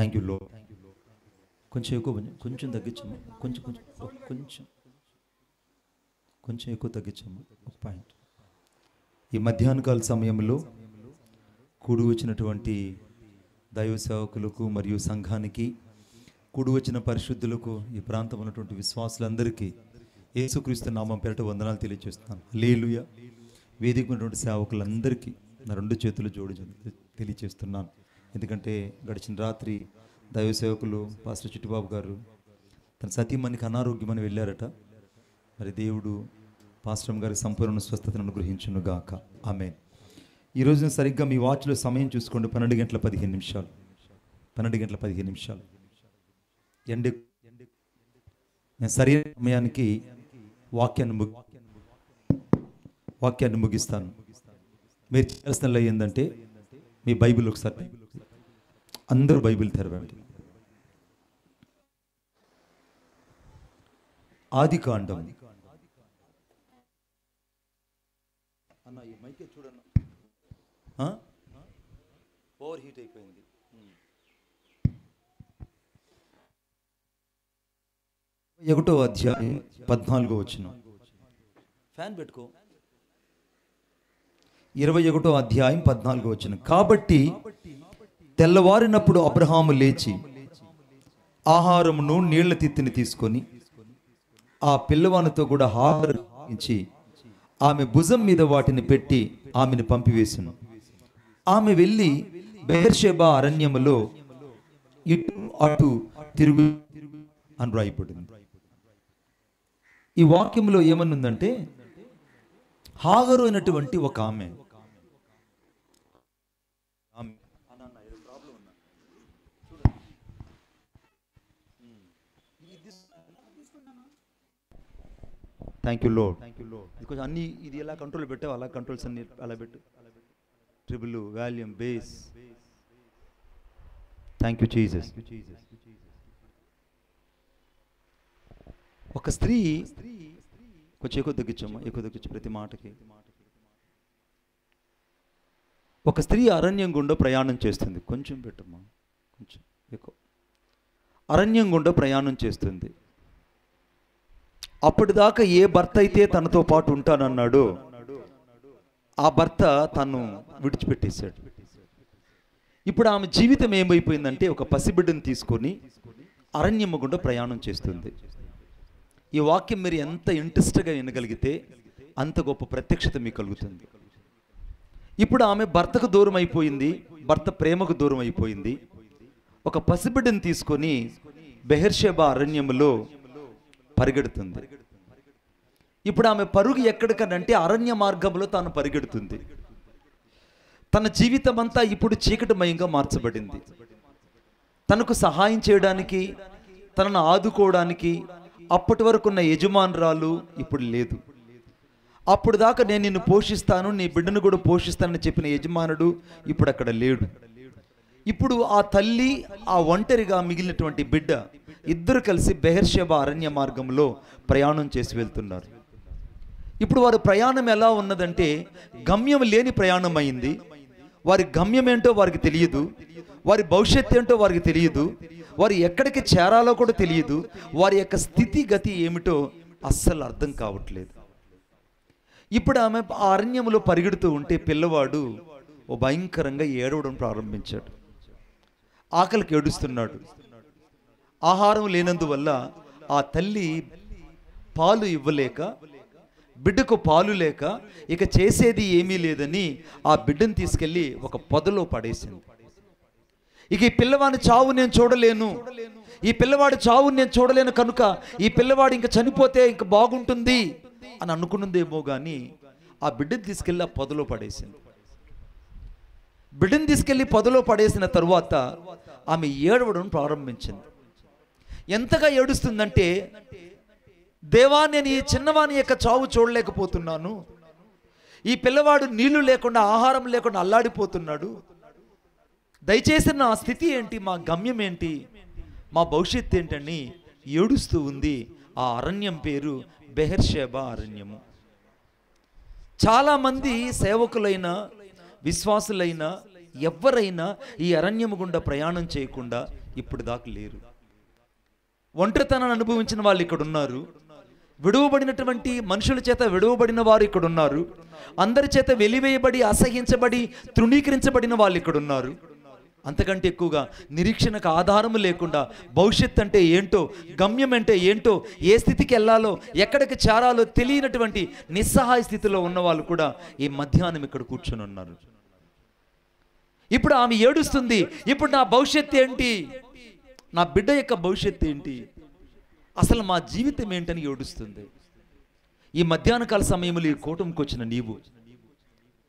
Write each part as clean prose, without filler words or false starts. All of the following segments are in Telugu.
థ్యాంక్ యూ లో. కొంచెం ఎక్కువ, కొంచెం తగ్గించమ్మా, కొంచెం కొంచెం కొంచెం కొంచెం ఎక్కువ తగ్గించమ్మా, ఒక పాయింట్. ఈ మధ్యాహ్నకాల సమయంలో కూడి వచ్చినటువంటి దైవ సేవకులకు మరియు సంఘానికి, కూడి వచ్చిన పరిశుద్ధులకు, ఈ ప్రాంతం ఉన్నటువంటి విశ్వాసులందరికీ యేసుక్రీస్తు నామం పేరిట వందనాలు తెలియజేస్తున్నాను. హల్లెలూయా. వేదిక ఉన్నటువంటి సేవకులందరికీ నా రెండు చేతులు జోడి తెలియజేస్తున్నాను. ఎందుకంటే గడిచిన రాత్రి దైవ సేవకులు పాస్టర్ చిట్టిబాబు గారు తన సతీమణికి అనారోగ్యమని వెళ్ళారట. మరి దేవుడు పాస్టర్ గారికి సంపూర్ణ స్వస్థతను అనుగ్రహించును గాక. ఆమేన్. ఈరోజు సరిగ్గా మీ వాచ్లో సమయం చూసుకోండి. 12 గంటల 15 నిమిషాలు. 12 గంటల 15 నిమిషాలు. నేను సరైన సమయానికి వాక్యాన్ని ముగిస్తాను. మీరు చేయాల్సిన ఏంటంటే మీ బైబిల్ ఒకసారి అందరూ బైబిల్ తెరవండి. ఆదికాండం. అన్న ఈ మైకే చూడన్న, ఓవర్ హీట్ అయిపోయింది. 1వ అధ్యాయం 14వ వచనం. ఫ్యాన్ పెట్టుకో. 21వ అధ్యాయం 14వ వచనం. కాబట్టి తెల్లవారినప్పుడు అబ్రహాము లేచి ఆహారమును నీళ్ల తిత్తిని తీసుకొని ఆ పిల్లవానితో కూడా ఆహారించి ఆమె భుజం మీద వాటిని పెట్టి ఆమెను పంపివేసెను. ఆమె వెళ్ళి బెయేర్షెబా అరణ్యములో ఇటు అటు తిరుగు అని రాయబడింది. ఈ వాక్యంలో ఏమనుందంటే హాగరు అయినటువంటి ఒక ఆమె, థ్యాంక్ యూ లోడ్. కొంచెం అన్ని ఇది ఎలా కంట్రోల్ పెట్టావు అలా కంట్రోల్స్ అన్ని అలా పెట్టు. Triple volume base. Thank you Jesus. ఒక స్త్రీ, కొంచెం ఎక్కువ తగ్గించమ్మా, ఎక్కువ తగ్గించు ప్రతి మాటకి. ఒక స్త్రీ అరణ్యం గుండా ప్రయాణం చేస్తుంది. కొంచెం పెట్టమ్మా, కొంచెం ఎక్కువ. అరణ్యం గుండా ప్రయాణం చేస్తుంది. అప్పటిదాకా ఏ భర్త అయితే తనతో పాటు ఉంటానన్నాడో ఆ భర్త తను విడిచిపెట్టేశాడు. ఇప్పుడు ఆమె జీవితం ఏమైపోయిందంటే ఒక పసిబిడ్డను తీసుకొని అరణ్యము గుండా ప్రయాణం చేస్తుంది. ఈ వాక్యం మీరు ఎంత ఇంట్రెస్ట్గా వినగలిగితే అంత గొప్ప ప్రత్యక్షత మీకు కలుగుతుంది. ఇప్పుడు ఆమె భర్తకు దూరం అయిపోయింది, భర్త ప్రేమకు దూరం అయిపోయింది. ఒక పసిబిడ్డను తీసుకొని బెయేర్షెబా అరణ్యములో పరిగెడుతుంది. ఇప్పుడు ఆమె పరుగు ఎక్కడికనంటే అరణ్య మార్గంలో తాను పరిగెడుతుంది. తన జీవితం అంతా ఇప్పుడు చీకటిమయంగా మార్చబడింది. తనకు సహాయం చేయడానికి, తనను ఆదుకోవడానికి అప్పటి వరకు ఉన్న యజమానురాలు ఇప్పుడు లేదు. అప్పుడు దాకా నేను నిన్ను పోషిస్తాను, నీ బిడ్డను కూడా పోషిస్తానని చెప్పిన యజమానుడు ఇప్పుడు అక్కడ లేడు. ఇప్పుడు ఆ తల్లి, ఆ ఒంటరిగా మిగిలినటువంటి బిడ్డ ఇద్దరు కలిసి బెయేర్షెబా అరణ్య మార్గంలో ప్రయాణం చేసి వెళ్తున్నారు. ఇప్పుడు వారి ప్రయాణం ఎలా ఉన్నదంటే గమ్యం లేని ప్రయాణం అయింది. వారి గమ్యం ఏంటో వారికి తెలియదు, వారి భవిష్యత్తు ఏంటో వారికి తెలియదు, వారు ఎక్కడికి చేరాలో కూడా తెలియదు, వారి యొక్క స్థితిగతి ఏమిటో అస్సలు అర్థం కావట్లేదు. ఇప్పుడు ఆమె ఆ అరణ్యంలో పరిగెడుతూ ఉంటే పిల్లవాడు ఓ భయంకరంగా ఏడవడం ప్రారంభించాడు. ఆకలికి ఏడుస్తున్నాడు. ఆహారం లేనందువల్ల ఆ తల్లి పాలు ఇవ్వలేక, బిడ్డకు పాలు లేక ఇక చేసేది ఏమీ లేదని ఆ బిడ్డను తీసుకెళ్ళి ఒక పొదలో పడేసింది. ఇక ఈ పిల్లవాడి చావు నేను చూడలేను, ఈ పిల్లవాడి చావు నేను చూడలేను కనుక ఈ పిల్లవాడు ఇంకా చనిపోతే ఇంకా బాగుంటుంది అని అనుకున్నదేమో కానీ ఆ బిడ్డను తీసుకెళ్ళి ఆ పొదలో పడేసింది. బిడ్డను తీసుకెళ్ళి పొదలో పడేసిన తరువాత ఆమె ఏడవడం ప్రారంభించింది. ఎంతగా ఏడుస్తుందంటే, దేవా నేను ఈ చిన్నవాని యొక్క చావు చూడలేకపోతున్నాను, ఈ పిల్లవాడు నీళ్లు లేకుండా ఆహారం లేకుండా అల్లాడిపోతున్నాడు, దయచేసి నా స్థితి ఏంటి, మా గమ్యం ఏంటి, మా భవిష్యత్తు ఏంటని ఏడుస్తూ ఉంది. ఆ అరణ్యం పేరు బెయేర్షెబా అరణ్యము. చాలామంది సేవకులైన, విశ్వాసులైన ఎవరైనా ఈ అరణ్యము గుండా ప్రయాణం చేయకుండా ఇప్పుడు దాకా లేరు. ఒంటరితనాన్ని అనుభవించిన వాళ్ళు ఇక్కడ ఉన్నారు. విడువబడినటువంటి మనుషుల చేత విడువబడిన వారు ఇక్కడ ఉన్నారు. అందరి చేత వెలివేయబడి అసహించబడి తృణీకరించబడిన వాళ్ళు ఇక్కడ ఉన్నారు. అంతకంటే ఎక్కువగా నిరీక్షణకు ఆధారము లేకుండా భవిష్యత్ అంటే ఏంటో, గమ్యం అంటే ఏంటో, ఏ స్థితికి వెళ్ళాలో, ఎక్కడికి చేరాలో తెలియనటువంటి నిస్సహాయ స్థితిలో ఉన్న వాళ్ళు కూడా ఈ మధ్యాహ్నం ఇక్కడ కూర్చొని ఉన్నారు. ఇప్పుడు ఆమె ఏడుస్తుంది, ఇప్పుడు నా భవిష్యత్తు ఏంటి, నా బిడ్డ యొక్క భవిష్యత్తు ఏంటి, అసలు మా జీవితం ఏంటని ఏడుస్తుంది. ఈ మధ్యాహ్న కాల సమయంలో ఈ కూటమికి వచ్చిన నీవు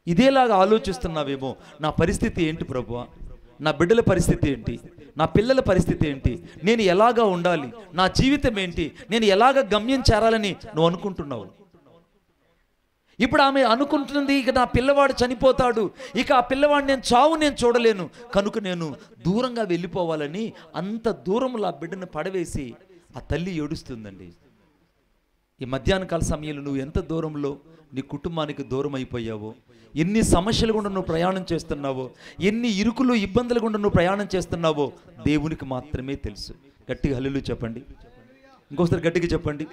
ఇదేలాగా ఆలోచిస్తున్నావేమో, నా పరిస్థితి ఏంటి ప్రభువా, నా బిడ్డల పరిస్థితి ఏంటి, నా పిల్లల పరిస్థితి ఏంటి, నేను ఎలాగా ఉండాలి, నా జీవితం ఏంటి, నేను ఎలాగ గమ్యం చేరాలని నువ్వు అనుకుంటున్నావు. ఇప్పుడు ఆమె అనుకుంటుంది, ఇక నా పిల్లవాడు చనిపోతాడు, ఇక ఆ పిల్లవాడు నేను చూడలేను, కనుక నేను దూరంగా వెళ్ళిపోవాలని అంత దూరంలో ఆ బిడ్డను పడవేసి ఆ తల్లి ఏడుస్తుందండి. ఈ మధ్యాహ్న కాల సమయంలో నువ్వు ఎంత దూరంలో నీ కుటుంబానికి దూరం అయిపోయావో, ఎన్ని సమస్యలు గుండా నువ్వు ప్రయాణం చేస్తున్నావో, ఎన్ని ఇరుకులు ఇబ్బందులు గుండా నువ్వు ప్రయాణం చేస్తున్నావో దేవునికి మాత్రమే తెలుసు. గట్టిగా హల్లెలూయా చెప్పండి. ఇంకోసారి గట్టిగా చెప్పండి.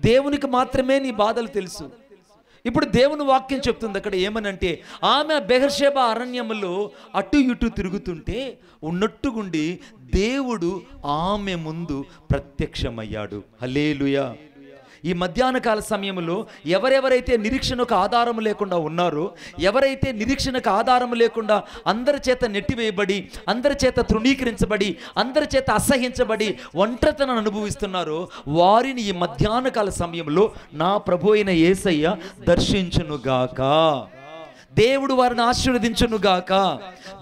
దేవునికి మాత్రమే నీ బాధలు తెలుసు. ఇప్పుడు దేవుని వాక్యం చెప్తుంది అక్కడ ఏమనంటే, ఆమె బెహర్షెబా అరణ్యములో అటు ఇటు తిరుగుతుంటే ఉన్నట్టుగుండి దేవుడు ఆమె ముందు ప్రత్యక్షమయ్యాడు. హల్లెలూయా. ఈ మధ్యాహ్న కాల సమయంలో ఎవరెవరైతే నిరీక్షణకు ఆధారం లేకుండా ఉన్నారో, ఎవరైతే నిరీక్షణకు ఆధారం లేకుండా అందరి చేత నెట్టివేయబడి, అందరి చేత తృణీకరించబడి, అందరి చేత అసహించబడి ఒంటరితనాన్ని అనుభవిస్తున్నారో వారిని ఈ మధ్యాహ్న కాల సమయంలో నా ప్రభు అయిన యేసయ్య దర్శించునుగాక. దేవుడు వారిని ఆశీర్వదించునుగాక.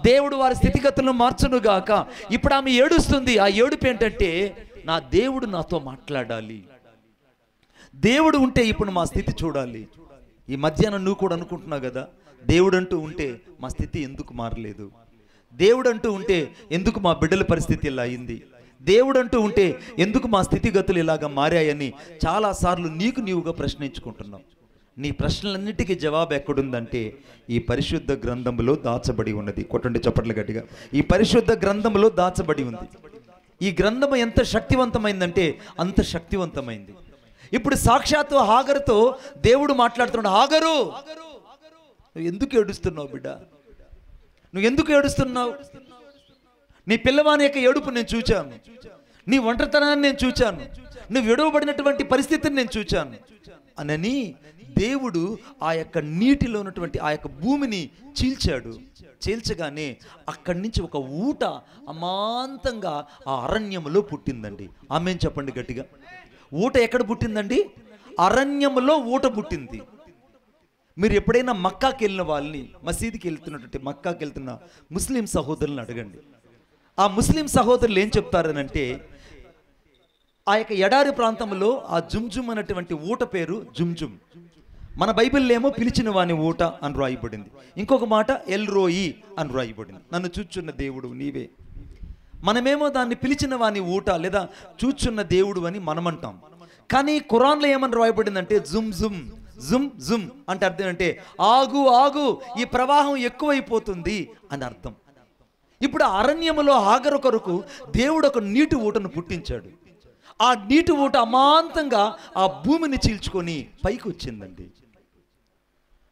దేవుడు వారి స్థితిగతులను మార్చునుగాక. ఇప్పుడు ఆమె ఏడుస్తుంది. ఆ ఏడుపు ఏంటంటే, నా దేవుడు నాతో మాట్లాడాలి, దేవుడు ఉంటే ఇప్పుడు మా స్థితి చూడాలి. ఈ మధ్యాహ్నం నువ్వు కూడా అనుకుంటున్నావు కదా, దేవుడు అంటూ ఉంటే మా స్థితి ఎందుకు మారలేదు, దేవుడు అంటూ ఉంటే ఎందుకు మా బిడ్డల పరిస్థితి ఇలా అయింది, దేవుడు అంటూ ఉంటే ఎందుకు మా స్థితిగతులు ఇలాగా మారాయని చాలాసార్లు నీకు నీవుగా ప్రశ్నించుకుంటున్నావు. నీ ప్రశ్నలన్నిటికీ జవాబు ఎక్కడుందంటే ఈ పరిశుద్ధ గ్రంథంలో దాచబడి ఉన్నది. కొట్టండి చప్పట్లు గట్టిగా. ఈ పరిశుద్ధ గ్రంథంలో దాచబడి ఉంది. ఈ గ్రంథం ఎంత శక్తివంతమైందంటే అంత శక్తివంతమైంది. ఇప్పుడు సాక్షాత్తు హాగరుతో దేవుడు మాట్లాడుతున్నాడు. హాగరు, నువ్వు ఎందుకు ఏడుస్తున్నావు బిడ్డ, నువ్వు ఎందుకు ఏడుస్తున్నావు? నీ పిల్లవాని యొక్క ఏడుపు నేను చూచాను, నీ ఒంటరితనాన్ని నేను చూచాను, నువ్వు విడవబడినటువంటి పరిస్థితిని నేను చూచాను అనని దేవుడు ఆ యొక్క నీటిలో ఉన్నటువంటి ఆ యొక్క భూమిని చీల్చాడు. చీల్చగానే అక్కడి నుంచి ఒక ఊట అమాంతంగా ఆ అరణ్యములో పుట్టిందండి. ఆమేన్ చెప్పండి గట్టిగా. ఊట ఎక్కడ పుట్టిందండి? అరణ్యములో ఊట పుట్టింది. మీరు ఎప్పుడైనా మక్కాకి వెళ్ళిన వాళ్ళని, మసీదుకి వెళ్తున్నటువంటి మక్కాకి వెళ్తున్న ముస్లిం సహోదరులను అడగండి. ఆ ముస్లిం సహోదరులు ఏం చెప్తారనంటే, ఆ యొక్క ఎడారి ప్రాంతంలో ఆ జుమ్జుమ్ అనేటువంటి ఊట పేరు జుమ్జుమ్. మన బైబిల్లో ఏమో పిలిచిన వాని ఊట అని రాయబడింది. ఇంకొక మాట ఎల్రోయి అని రాయబడింది, నన్ను చూచున్న దేవుడు నీవే. మనమేమో దాన్ని పిలిచిన వాని ఊట లేదా చూచున్న దేవుడు అని మనమంటాం. కానీ ఖురాన్లో ఏమని రాయబడిందంటే జుమ్ జుమ్ జుమ్ జుమ్ అంటే అర్థం అంటే ఆగు ఆగు, ఈ ప్రవాహం ఎక్కువైపోతుంది అని అర్థం. ఇప్పుడు అరణ్యములో హాగరు కొరకు దేవుడు ఒక నీటి ఊటను పుట్టించాడు. ఆ నీటి ఊట అమాంతంగా ఆ భూమిని చీల్చుకొని పైకి వచ్చిందండి.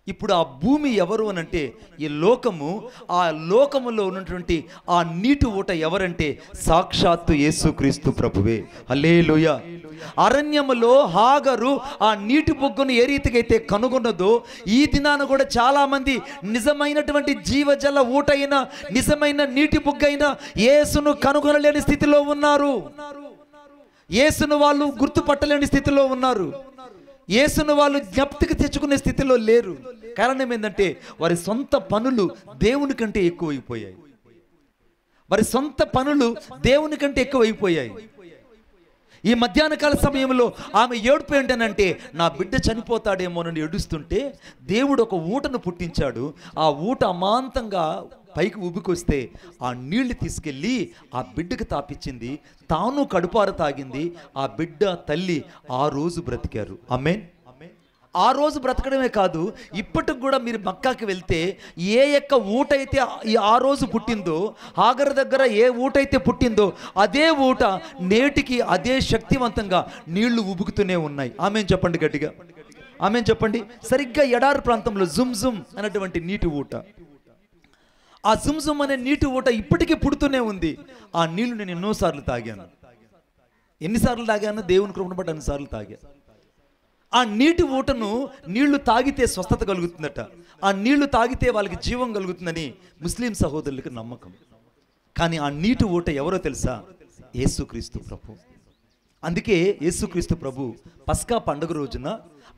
ఇప్పుడు ఆ భూమి ఎవరు అనంటే ఈ లోకము. ఆ లోకములో ఉన్నటువంటి ఆ నీటి ఊట ఎవరంటే సాక్షాత్తు యేసుక్రీస్తు ప్రభువే. హల్లెలూయా. అరణ్యములో హాగరు ఆ నీటి బొగ్గును ఏ రీతిగా అయితే కనుగొన్నదో, ఈ దినాన కూడా చాలా మంది నిజమైనటువంటి జీవజల ఊటైన నిజమైన నీటి బొగ్గైన యేసును కనుగొనలేని స్థితిలో ఉన్నారు. యేసును వాళ్ళు గుర్తుపట్టలేని స్థితిలో ఉన్నారు. యేసును వాళ్ళు జ్ఞప్తికి తెచ్చుకునే స్థితిలో లేరు. కారణం ఏంటంటే వారి సొంత పనులు దేవుని కంటే ఎక్కువైపోయాయి. వారి సొంత పనులు దేవుని కంటే ఎక్కువైపోయాయి. ఈ మధ్యాహ్న కాల సమయంలో ఆమె ఏడుపు ఏంటనంటే, నా బిడ్డ చనిపోతాడేమోనని ఏడుస్తుంటే దేవుడు ఒక ఊటను పుట్టించాడు. ఆ ఊట అమాంతంగా పైకి ఉబికొస్తే ఆ నీళ్లు తీసుకెళ్ళి ఆ బిడ్డకు తాపించింది. తాను కడుపార తాగింది. ఆ బిడ్డ తల్లి ఆ రోజు బ్రతికారు. ఆమేన్. ఆ రోజు బ్రతకడమే కాదు, ఇప్పటికి కూడా మీరు మక్కాకి వెళ్తే ఏ యొక్క ఊట అయితే ఆ రోజు పుట్టిందో, హాగర్ దగ్గర ఏ ఊట అయితే పుట్టిందో అదే ఊట నేటికి అదే శక్తివంతంగా నీళ్లు ఉబుకుతూనే ఉన్నాయి. ఆమెన్ చెప్పండి గట్టిగా, ఆమెన్ చెప్పండి. సరిగ్గా ఎడారి ప్రాంతంలో జుమ్ అనేటువంటి నీటి ఊట, ఆ జుమ్ అనే నీటి ఊట ఇప్పటికీ పుడుతూనే ఉంది. ఆ నీళ్లు నేను ఎన్నోసార్లు తాగాను. ఎన్నిసార్లు తాగాను? దేవుని కృపను బట్టి అన్నిసార్లు తాగాను. ఆ నీటి ఊటను నీళ్లు తాగితే స్వస్థత కలుగుతుందట, ఆ నీళ్లు తాగితే వాళ్ళకి జీవం కలుగుతుందని ముస్లిం సహోదరులకు నమ్మకం. కానీ ఆ నీటి ఊట ఎవరో తెలుసా? యేసుక్రీస్తు ప్రభు. అందుకే యేసుక్రీస్తు ప్రభు పస్కా పండుగ రోజున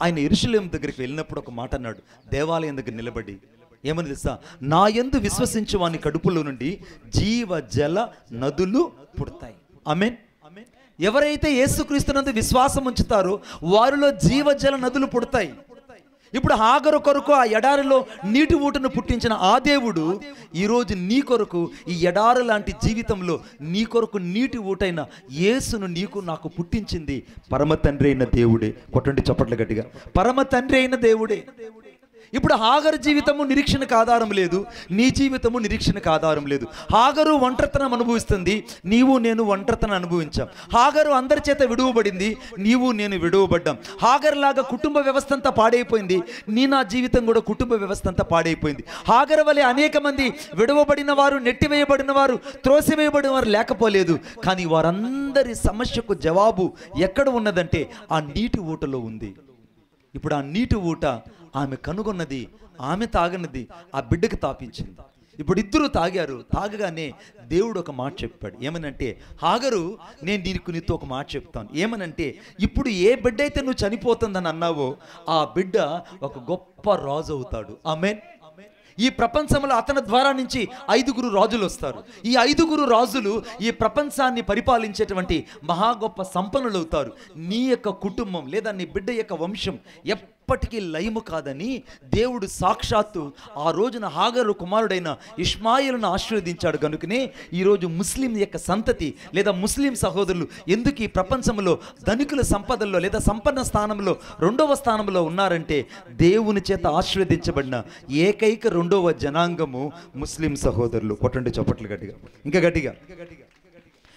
ఆయన యెరూషలేము దగ్గరికి వెళ్ళినప్పుడు ఒక మాట అన్నాడు, దేవాలయం దగ్గర నిలబడి. ఏమని తెలుసా? నా యందు విశ్వసించు వాని కడుపులో నుండి జీవ జల నదులు పుడతాయి. ఆమేన్. ఎవరైతే యేసుక్రీస్తునందు విశ్వాసం ఉంచుతారో వారిలో జీవజల నదులు పుడతాయి. ఇప్పుడు హాగరు కొరకు ఆ ఎడారిలో నీటి ఊటను పుట్టించిన ఆ దేవుడు ఈరోజు నీ కొరకు ఈ ఎడారి లాంటి జీవితంలో నీ కొరకు నీటి ఊటైన యేసును నీకు నాకు పుట్టించింది పరమ తండ్రి అయిన దేవుడే. కొట్టండి చప్పట్లు గట్టిగా, పరమ తండ్రి అయిన దేవుడే. ఇప్పుడు హాగరు జీవితము నిరీక్షణకు ఆధారం లేదు, నీ జీవితము నిరీక్షణకు ఆధారం లేదు. హాగరు ఒంటరితనం అనుభవిస్తుంది, నీవు నేను ఒంటరితనం అనుభవించాం. హాగరు అందరి చేత విడువబడింది, నీవు నేను విడువబడ్డాం. హాగరు లాగా కుటుంబ వ్యవస్థ అంతా పాడైపోయింది, నా జీవితం కూడా కుటుంబ వ్యవస్థ అంతా పాడైపోయింది. హాగరు వలె అనేక మంది విడువబడిన వారు, నెట్టివేయబడిన వారు, త్రోసివేయబడిన వారు లేకపోలేదు. కానీ వారందరి సమస్యకు జవాబు ఎక్కడ ఉన్నదంటే ఆ నీటి ఊటలో ఉంది. ఇప్పుడు ఆ నీటి ఊట ఆమె కనుగొన్నది, ఆమె తాగన్నది ఆ బిడ్డకి తాపించింది. ఇప్పుడు ఇద్దరు తాగారు. తాగగానే దేవుడు ఒక మాట చెప్పాడు. ఏమనంటే, హాగరు నేను నీతో ఒక మాట చెప్తాను. ఏమనంటే, ఇప్పుడు ఏ బిడ్డ అయితే నువ్వు చనిపోతుందని అన్నావో ఆ బిడ్డ ఒక గొప్ప రాజు అవుతాడు. ఆమేన్. ఈ ప్రపంచంలో అతని ద్వారా నుంచి 5 రాజులు వస్తారు. ఈ 5 రాజులు ఈ ప్రపంచాన్ని పరిపాలించేటువంటి మహా గొప్ప సంపన్నులు అవుతారు. నీ యొక్క కుటుంబం లేదా నీ బిడ్డ యొక్క వంశం ఎప్పటికీ లయము కాదని దేవుడు సాక్షాత్తు ఆ రోజున హాగరు కుమారుడైన ఇష్మాయిలును ఆశీర్వదించాడు. కనుకనే ఈరోజు ముస్లిం యొక్క సంతతి లేదా ముస్లిం సహోదరులు ఎందుకు ఈ ప్రపంచంలో ధనికుల సంపదల్లో లేదా సంపన్న స్థానంలో 2వ స్థానంలో ఉన్నారంటే దేవుని చేత ఆశీర్వదించబడిన ఏకైక 2వ జనాంగము ముస్లిం సహోదరులు. కొట్టండి చప్పట్లు గట్టిగా, ఇంకా గట్టిగా.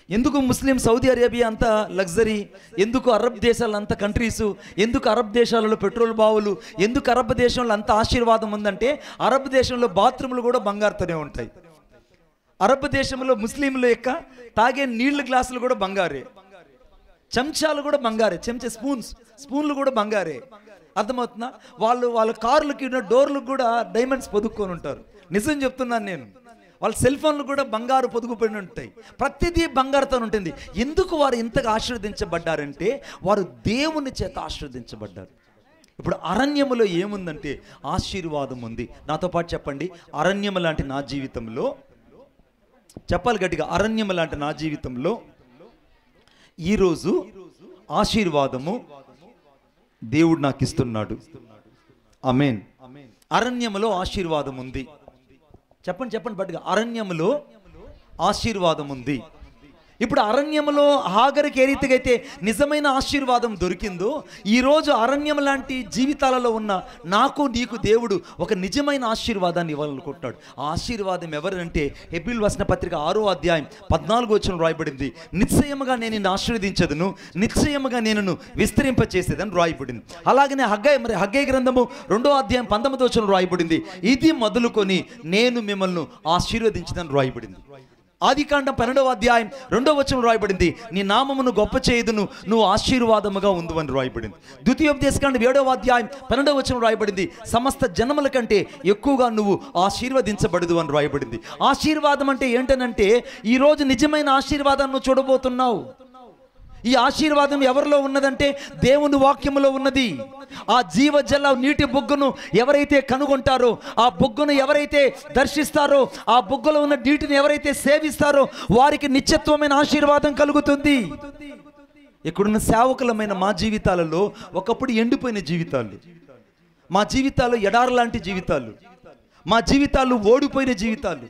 ఎందుకు ముస్లిం సౌదీ అరేబియా అంత లగ్జరీ? ఎందుకు అరబ్ దేశాలు అంత కంట్రీసు? ఎందుకు అరబ్ దేశాలలో పెట్రోల్ బావులు? ఎందుకు అరబ్ దేశంలో అంత ఆశీర్వాదం ఉందంటే అరబ్ దేశంలో బాత్రూములు కూడా బంగారుతోనే ఉంటాయి. అరబ్ దేశంలో ముస్లింల యొక్క తాగే నీళ్ల గ్లాసులు కూడా బంగారే, చెంచాలు కూడా బంగారే, స్పూన్లు కూడా బంగారే. అర్థమవుతుందా? వాళ్ళ కార్లకి డోర్లకు కూడా డైమండ్స్ పొదుక్కొని ఉంటారు. నిజం చెప్తున్నాను నేను. వాళ్ళ సెల్ ఫోన్లు కూడా బంగారు పొదుగుపడి ఉంటాయి. ప్రతిదీ బంగారుతో ఉంటుంది. ఎందుకు వారు ఇంతగా ఆశీర్వదించబడ్డారంటే వారు దేవుని చేత ఆశీర్వదించబడ్డారు. ఇప్పుడు అరణ్యములో ఏముందంటే ఆశీర్వాదం ఉంది. నాతో పాటు చెప్పండి, అరణ్యము లాంటి నా జీవితంలో, చెప్పాలి గట్టిగా, అరణ్యము లాంటి నా జీవితంలో ఈరోజు ఆశీర్వాదము దేవుడు నాకు ఇస్తున్నాడు. ఆమేన్. అరణ్యములో ఆశీర్వాదం ఉంది. చెప్పండి బట్టిగా, అరణ్యములో ఆశీర్వాదం ఉంది. ఇప్పుడు అరణ్యములో హాగరుకి ఏ రీతిగా అయితే నిజమైన ఆశీర్వాదం దొరికిందో ఈరోజు అరణ్యం లాంటి జీవితాలలో ఉన్న నాకు నీకు దేవుడు ఒక నిజమైన ఆశీర్వాదాన్ని ఇవ్వాలనుకుంటున్నాడు. ఆ ఆశీర్వాదం ఎవరంటే హెబ్రీయులకు రాసిన పత్రిక 6వ అధ్యాయం 14వ వచనం రాయబడింది. నిశ్చయముగా నేను నిన్ను ఆశీర్వదించదును, నిశ్చయముగా నేను విస్తరింపచేసేదని రాయబడింది. అలాగనే హగ్గై గ్రంథము 2వ అధ్యాయం 19వ వచనం రాయబడింది. ఇది మొదలుకొని నేను మిమ్మల్ని ఆశీర్వదించదని రాయబడింది. ఆదికాండం 12వ అధ్యాయం 2వ వచనం రాయబడింది, నీ నామమును గొప్ప చేయుదును, నువ్వు ఆశీర్వాదముగా ఉండు అని రాయబడింది. ద్వితీయోపదేశకాండం 7వ అధ్యాయం 12వ వచనం రాయబడింది, సమస్త జనముల కంటే ఎక్కువగా నువ్వు ఆశీర్వదించబడదు అని రాయబడింది. ఆశీర్వాదం అంటే ఏంటనంటే ఈరోజు నిజమైన ఆశీర్వాదాన్ని నువ్వు చూడబోతున్నావు. ఈ ఆశీర్వాదం ఎవరిలో ఉన్నదంటే దేవుని వాక్యములో ఉన్నది. ఆ జీవజల నీటి బొగ్గును ఎవరైతే కనుగొంటారో, ఆ బొగ్గును ఎవరైతే దర్శిస్తారో, ఆ బొగ్గులో ఉన్న నీటిని ఎవరైతే సేవిస్తారో వారికి నిత్యత్వమైన ఆశీర్వాదం కలుగుతుంది. ఇక్కడున్న సేవకులమైన మా జీవితాలలో ఒకప్పుడు ఎండిపోయిన జీవితాలు, మా జీవితాలు ఎడారి లాంటి జీవితాలు, మా జీవితాలు ఓడిపోయిన జీవితాలు,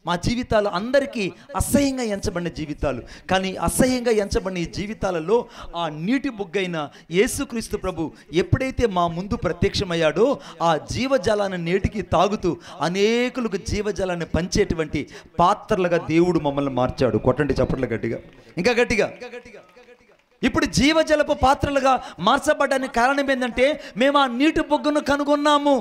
మా జీవితాలు అందరికీ అసహ్యంగా ఎంచబడిన జీవితాలు. కానీ అసహ్యంగా ఎంచబడిన ఈ జీవితాలలో ఆ నీటి బుగ్గైన యేసుక్రీస్తు ప్రభు ఎప్పుడైతే మా ముందు ప్రత్యక్షమయ్యాడో ఆ జీవజలాన్ని నేటికి తాగుతూ అనేకులకు జీవజలాన్ని పంచేటువంటి పాత్రలుగా దేవుడు మమ్మల్ని మార్చాడు. కొట్టండి చప్పట్లు గట్టిగా, ఇంకా గట్టిగా. ఇప్పుడు జీవజలపు పాత్రలుగా మార్చబడడానికి కారణం ఏంటంటే మేము ఆ నీటి బొగ్గును కనుగొన్నాము.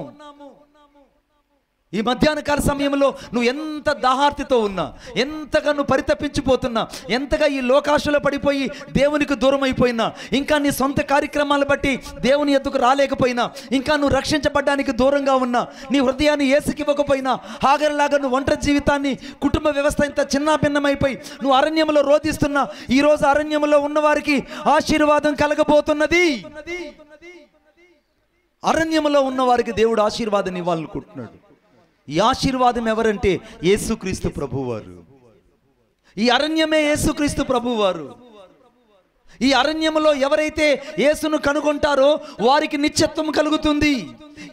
ఈ మధ్యాహ్న కాల సమయంలో నువ్వు ఎంత దాహార్తితో ఉన్నా, ఎంతగా నువ్వు పరితపించిపోతున్నా, ఎంతగా ఈ లోకాశలో పడిపోయి దేవునికి దూరం అయిపోయినా, ఇంకా నీ సొంత కార్యక్రమాలు బట్టి దేవుని ఎద్దుకు రాలేకపోయినా, ఇంకా నువ్వు రక్షించబడ్డానికి దూరంగా ఉన్నా, నీ హృదయాన్ని యేసుకి ఇవ్వకపోయినా, హాగర్లాగా నువ్వు ఒంటరి జీవితాన్ని, కుటుంబ వ్యవస్థ ఇంత చిన్నాభిన్నమైపోయి నువ్వు అరణ్యంలో రోధిస్తున్నా, ఈరోజు అరణ్యంలో ఉన్నవారికి ఆశీర్వాదం కలగబోతున్నది. అరణ్యంలో ఉన్న వారికి దేవుడు ఆశీర్వాదాన్ని ఇవ్వాలనుకుంటున్నాడు. ఈ ఆశీర్వాదం ఎవరంటే యేసుక్రీస్తు ప్రభువారు. ఈ అరణ్యమే యేసుక్రీస్తు ప్రభువారు. ఈ అరణ్యములో ఎవరైతే యేసును కనుగొంటారో వారికి నిత్యత్వం కలుగుతుంది.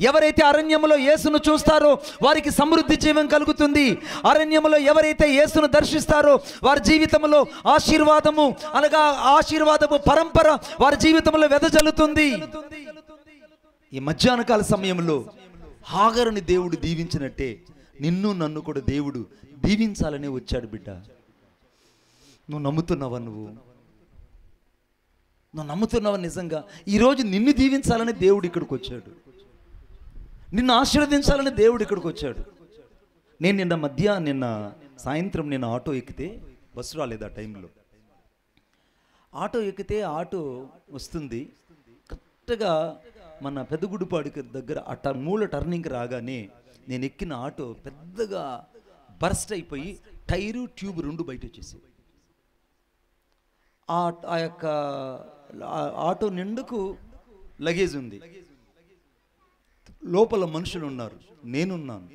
ఎవరైతే అరణ్యములో యేసును చూస్తారో వారికి సమృద్ధి జీవం కలుగుతుంది. అరణ్యములో ఎవరైతే యేసును దర్శిస్తారో వారి జీవితంలో ఆశీర్వాదము అనగా ఆశీర్వాదము పరంపర వారి జీవితంలో వెదజల్లుతుంది. ఈ మధ్యాహ్న కాల సమయంలో హాగరుని దేవుడు దీవించినట్టే నిన్ను నన్ను కూడా దేవుడు దీవించాలనే వచ్చాడు. బిడ్డ, నువ్వు నమ్ముతున్నావా? నువ్వు నమ్ముతున్నావా? నిజంగా ఈరోజు నిన్ను దీవించాలని దేవుడు ఇక్కడికి వచ్చాడు. నిన్ను ఆశీర్వదించాలని దేవుడు ఇక్కడికి వచ్చాడు. నేను నిన్న సాయంత్రం నేను ఆటో ఎక్కితే, బస్సు రాలేదు ఆ టైంలో, ఆటో ఎక్కితే ఆటో వస్తుంది. కరెక్ట్గా మన పెద్దగుడిపాడికి దగ్గర ఆ మూల టర్నింగ్ రాగానే నేను ఎక్కిన ఆటో పెద్దగా బర్స్ట్ అయిపోయి టైరు ట్యూబ్ రెండు బయట వచ్చేసి, ఆ యొక్క ఆటో నిండుకు లగేజ్ ఉంది, లోపల మనుషులు ఉన్నారు, నేనున్నాను,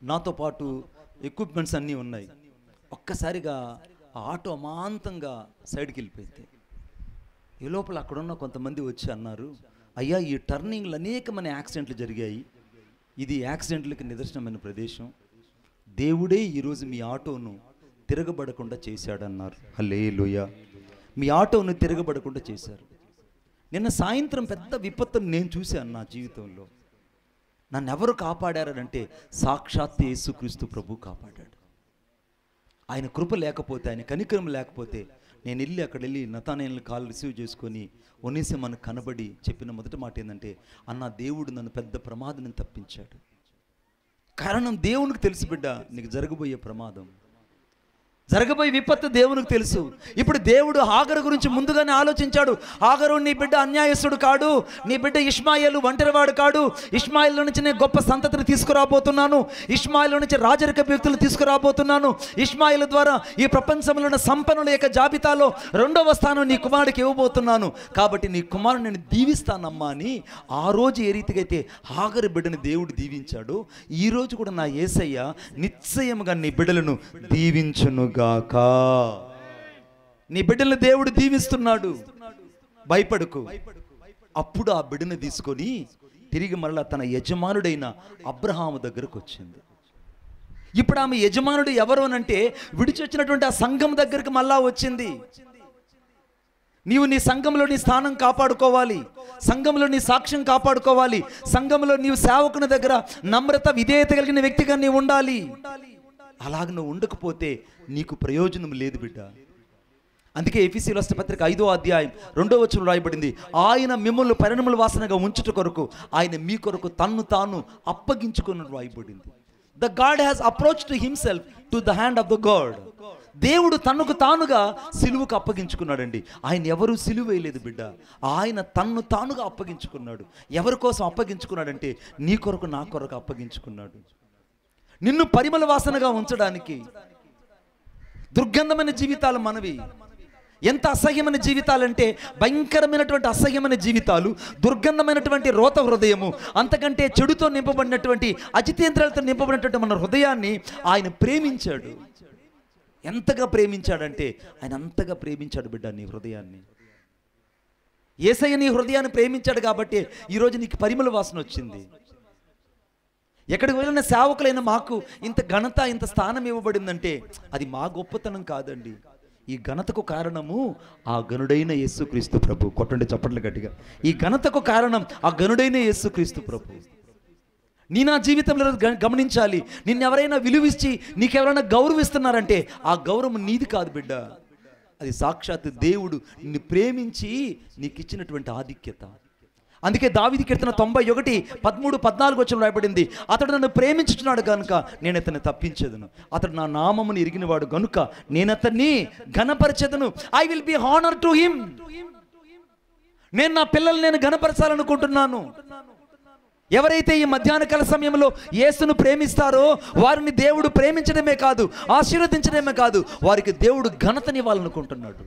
నాతో పాటు ఎక్విప్మెంట్స్ అన్నీ ఉన్నాయి. ఒక్కసారిగా ఆ ఆటో అమాంతంగా సైడ్కి వెళ్ళిపోయింది. ఈ లోపల అక్కడున్న కొంతమంది వచ్చి అన్నారు, అయ్యా ఈ టర్నింగ్లు అనేకమైన యాక్సిడెంట్లు జరిగాయి, ఇది యాక్సిడెంట్లకి నిదర్శనమైన ప్రదేశం, దేవుడే ఈరోజు మీ ఆటోను తిరగబడకుండా చేశాడన్నారు. హల్లెలూయా. మీ ఆటోను తిరగబడకుండా చేశారు. నిన్న సాయంత్రం పెద్ద విపత్తును నేను చూశాను నా జీవితంలో. నన్ను ఎవరు కాపాడారంటే సాక్షాత్ యేసుక్రీస్తు ప్రభు కాపాడాడు. ఆయన కృప లేకపోతే, ఆయన కనికరం లేకపోతే నేను అక్కడ వెళ్ళి నతానేయులను కాల్ రిసీవ్ చేసుకొని ఒనేసిమను కనబడి చెప్పిన మొదటి మాట ఏంటంటే, అన్న దేవుడు నన్ను పెద్ద ప్రమాదం తప్పించాడు. కారణం దేవునికి తెలుసు బిడ్డ, నీకు జరగబోయే ప్రమాదం, జరగబోయే విపత్తు దేవునికి తెలుసు. ఇప్పుడు దేవుడు హాగరు గురించి ముందుగానే ఆలోచించాడు. హాగరు నీ బిడ్డ అన్యాయస్తుడు కాడు, నీ బిడ్డ ఇష్మాయేలు ఒంటరివాడు కాడు, ఇష్మాయేలు నుంచి నేను గొప్ప సంతతిని తీసుకురాబోతున్నాను, ఇష్మాయేలు నుంచి రాజరిక వ్యక్తులు తీసుకురాబోతున్నాను, ఇష్మాయేలు ద్వారా ఈ ప్రపంచంలో ఉన్న సంపన్నుల యొక్క జాబితాలో 2వ స్థానం నీ కుమారుడికి ఇవ్వబోతున్నాను, కాబట్టి నీ కుమారుడు నేను దీవిస్తానమ్మా అని ఆ రోజు ఏ రీతిగా అయితే హాగరు బిడ్డని దేవుడు దీవించాడు, ఈ రోజు కూడా నా యేసయ్య నిశ్చయముగా నీ బిడ్డలను దీవించునుగా. నీ బిడ్డలను దేవుడు దీవిస్తున్నాడు, భయపడకు. అప్పుడు ఆ బిడ్డను తీసుకొని తిరిగి మరలా తన యజమానుడైన అబ్రహాము దగ్గరకు వచ్చింది. ఇప్పుడు ఆమె యజమానుడు ఎవరు అనంటే విడిచొచ్చినటువంటి ఆ సంఘం దగ్గరికి మళ్ళా వచ్చింది. నీవు నీ సంఘంలో నీ స్థానం కాపాడుకోవాలి, సంఘంలో నీ సాక్ష్యం కాపాడుకోవాలి, సంఘంలో నీవు సేవకుని దగ్గర నమ్రత విధేయత కలిగిన వ్యక్తిగా నీవు ఉండాలి. అలాగ నువ్వు ఉండకపోతే నీకు ప్రయోజనం లేదు బిడ్డ. అందుకే ఎఫెసీయుల రాసిన పత్రిక 5వ అధ్యాయం 2వ వచనంలో రాయబడింది, ఆయన మిమ్మల్ని పరిణామల వాసనగా ఉంచుట కొరకు ఆయన మీ కొరకు తన్ను తాను అప్పగించుకున్నట్టు రాయబడింది. The God has approached himself to the hand of the God. దేవుడు తనకు తానుగా సిలువకు అప్పగించుకున్నాడండి. ఆయన ఎవరు సిలువ వేయలేదు బిడ్డ, ఆయన తన్ను తానుగా అప్పగించుకున్నాడు. ఎవరి కోసం అప్పగించుకున్నాడంటే నీ కొరకు నా కొరకు అప్పగించుకున్నాడు, నిన్ను పరిమళ వాసనగా ఉంచడానికి. దుర్గంధమైన జీవితాలు మనవి. ఎంత అసహ్యమైన జీవితాలంటే భయంకరమైనటువంటి అసహ్యమైన జీవితాలు, దుర్గంధమైనటువంటి రోత హృదయము, అంతకంటే చెడుతో నింపబడినటువంటి అజితేంద్రాలతో నింపబడినటువంటి మన హృదయాన్ని ఆయన ప్రేమించాడు. ఎంతగా ప్రేమించాడంటే ఆయన అంతగా ప్రేమించాడు బిడ్డ నీ హృదయాన్ని. యేసయ్య నీ హృదయాన్ని ప్రేమించాడు కాబట్టి ఈరోజు నీకు పరిమళ వాసన వచ్చింది. ఎక్కడికి వెళ్ళిన సేవకులైన మాకు ఇంత ఘనత, ఇంత స్థానం ఇవ్వబడిందంటే అది మా గొప్పతనం కాదండి. ఈ ఘనతకు కారణము ఆ గనుడైన యేసుక్రీస్తు ప్రభు. కొట్టండి చప్పట్లు గట్టిగా. ఈ ఘనతకు కారణం ఆ గనుడైన యేసుక్రీస్తు ప్రభు. నీ నా జీవితంలో గమనించాలి. నిన్నెవరైనా విలువిచ్చి నీకెవరైనా గౌరవిస్తున్నారంటే ఆ గౌరవం నీది కాదు బిడ్డ, అది సాక్షాత్ దేవుడు నిన్ను ప్రేమించి నీకు ఇచ్చినటువంటి ఆధిక్యత. అందుకే దావీదు కీర్తన 91:13-14 రాయబడింది, అతడు నన్ను ప్రేమించుచున్నాడు కనుక నేను అతన్ని తప్పించేదను, అతడు నా నామమును ఎరిగినవాడు గనుక నేను అతన్ని ఘనపరచెదను. I will be honour to him. నేను నా పిల్లల్ని నేను ఘనపరచాలనుకుంటున్నాను. ఎవరైతే ఈ మధ్యాహ్న కాల సమయంలో యేసును ప్రేమిస్తారో వారిని దేవుడు ప్రేమించడమే కాదు, ఆశీర్వదించడమే కాదు, వారికి దేవుడు ఘనతనివ్వాలనుకుంటున్నాడు.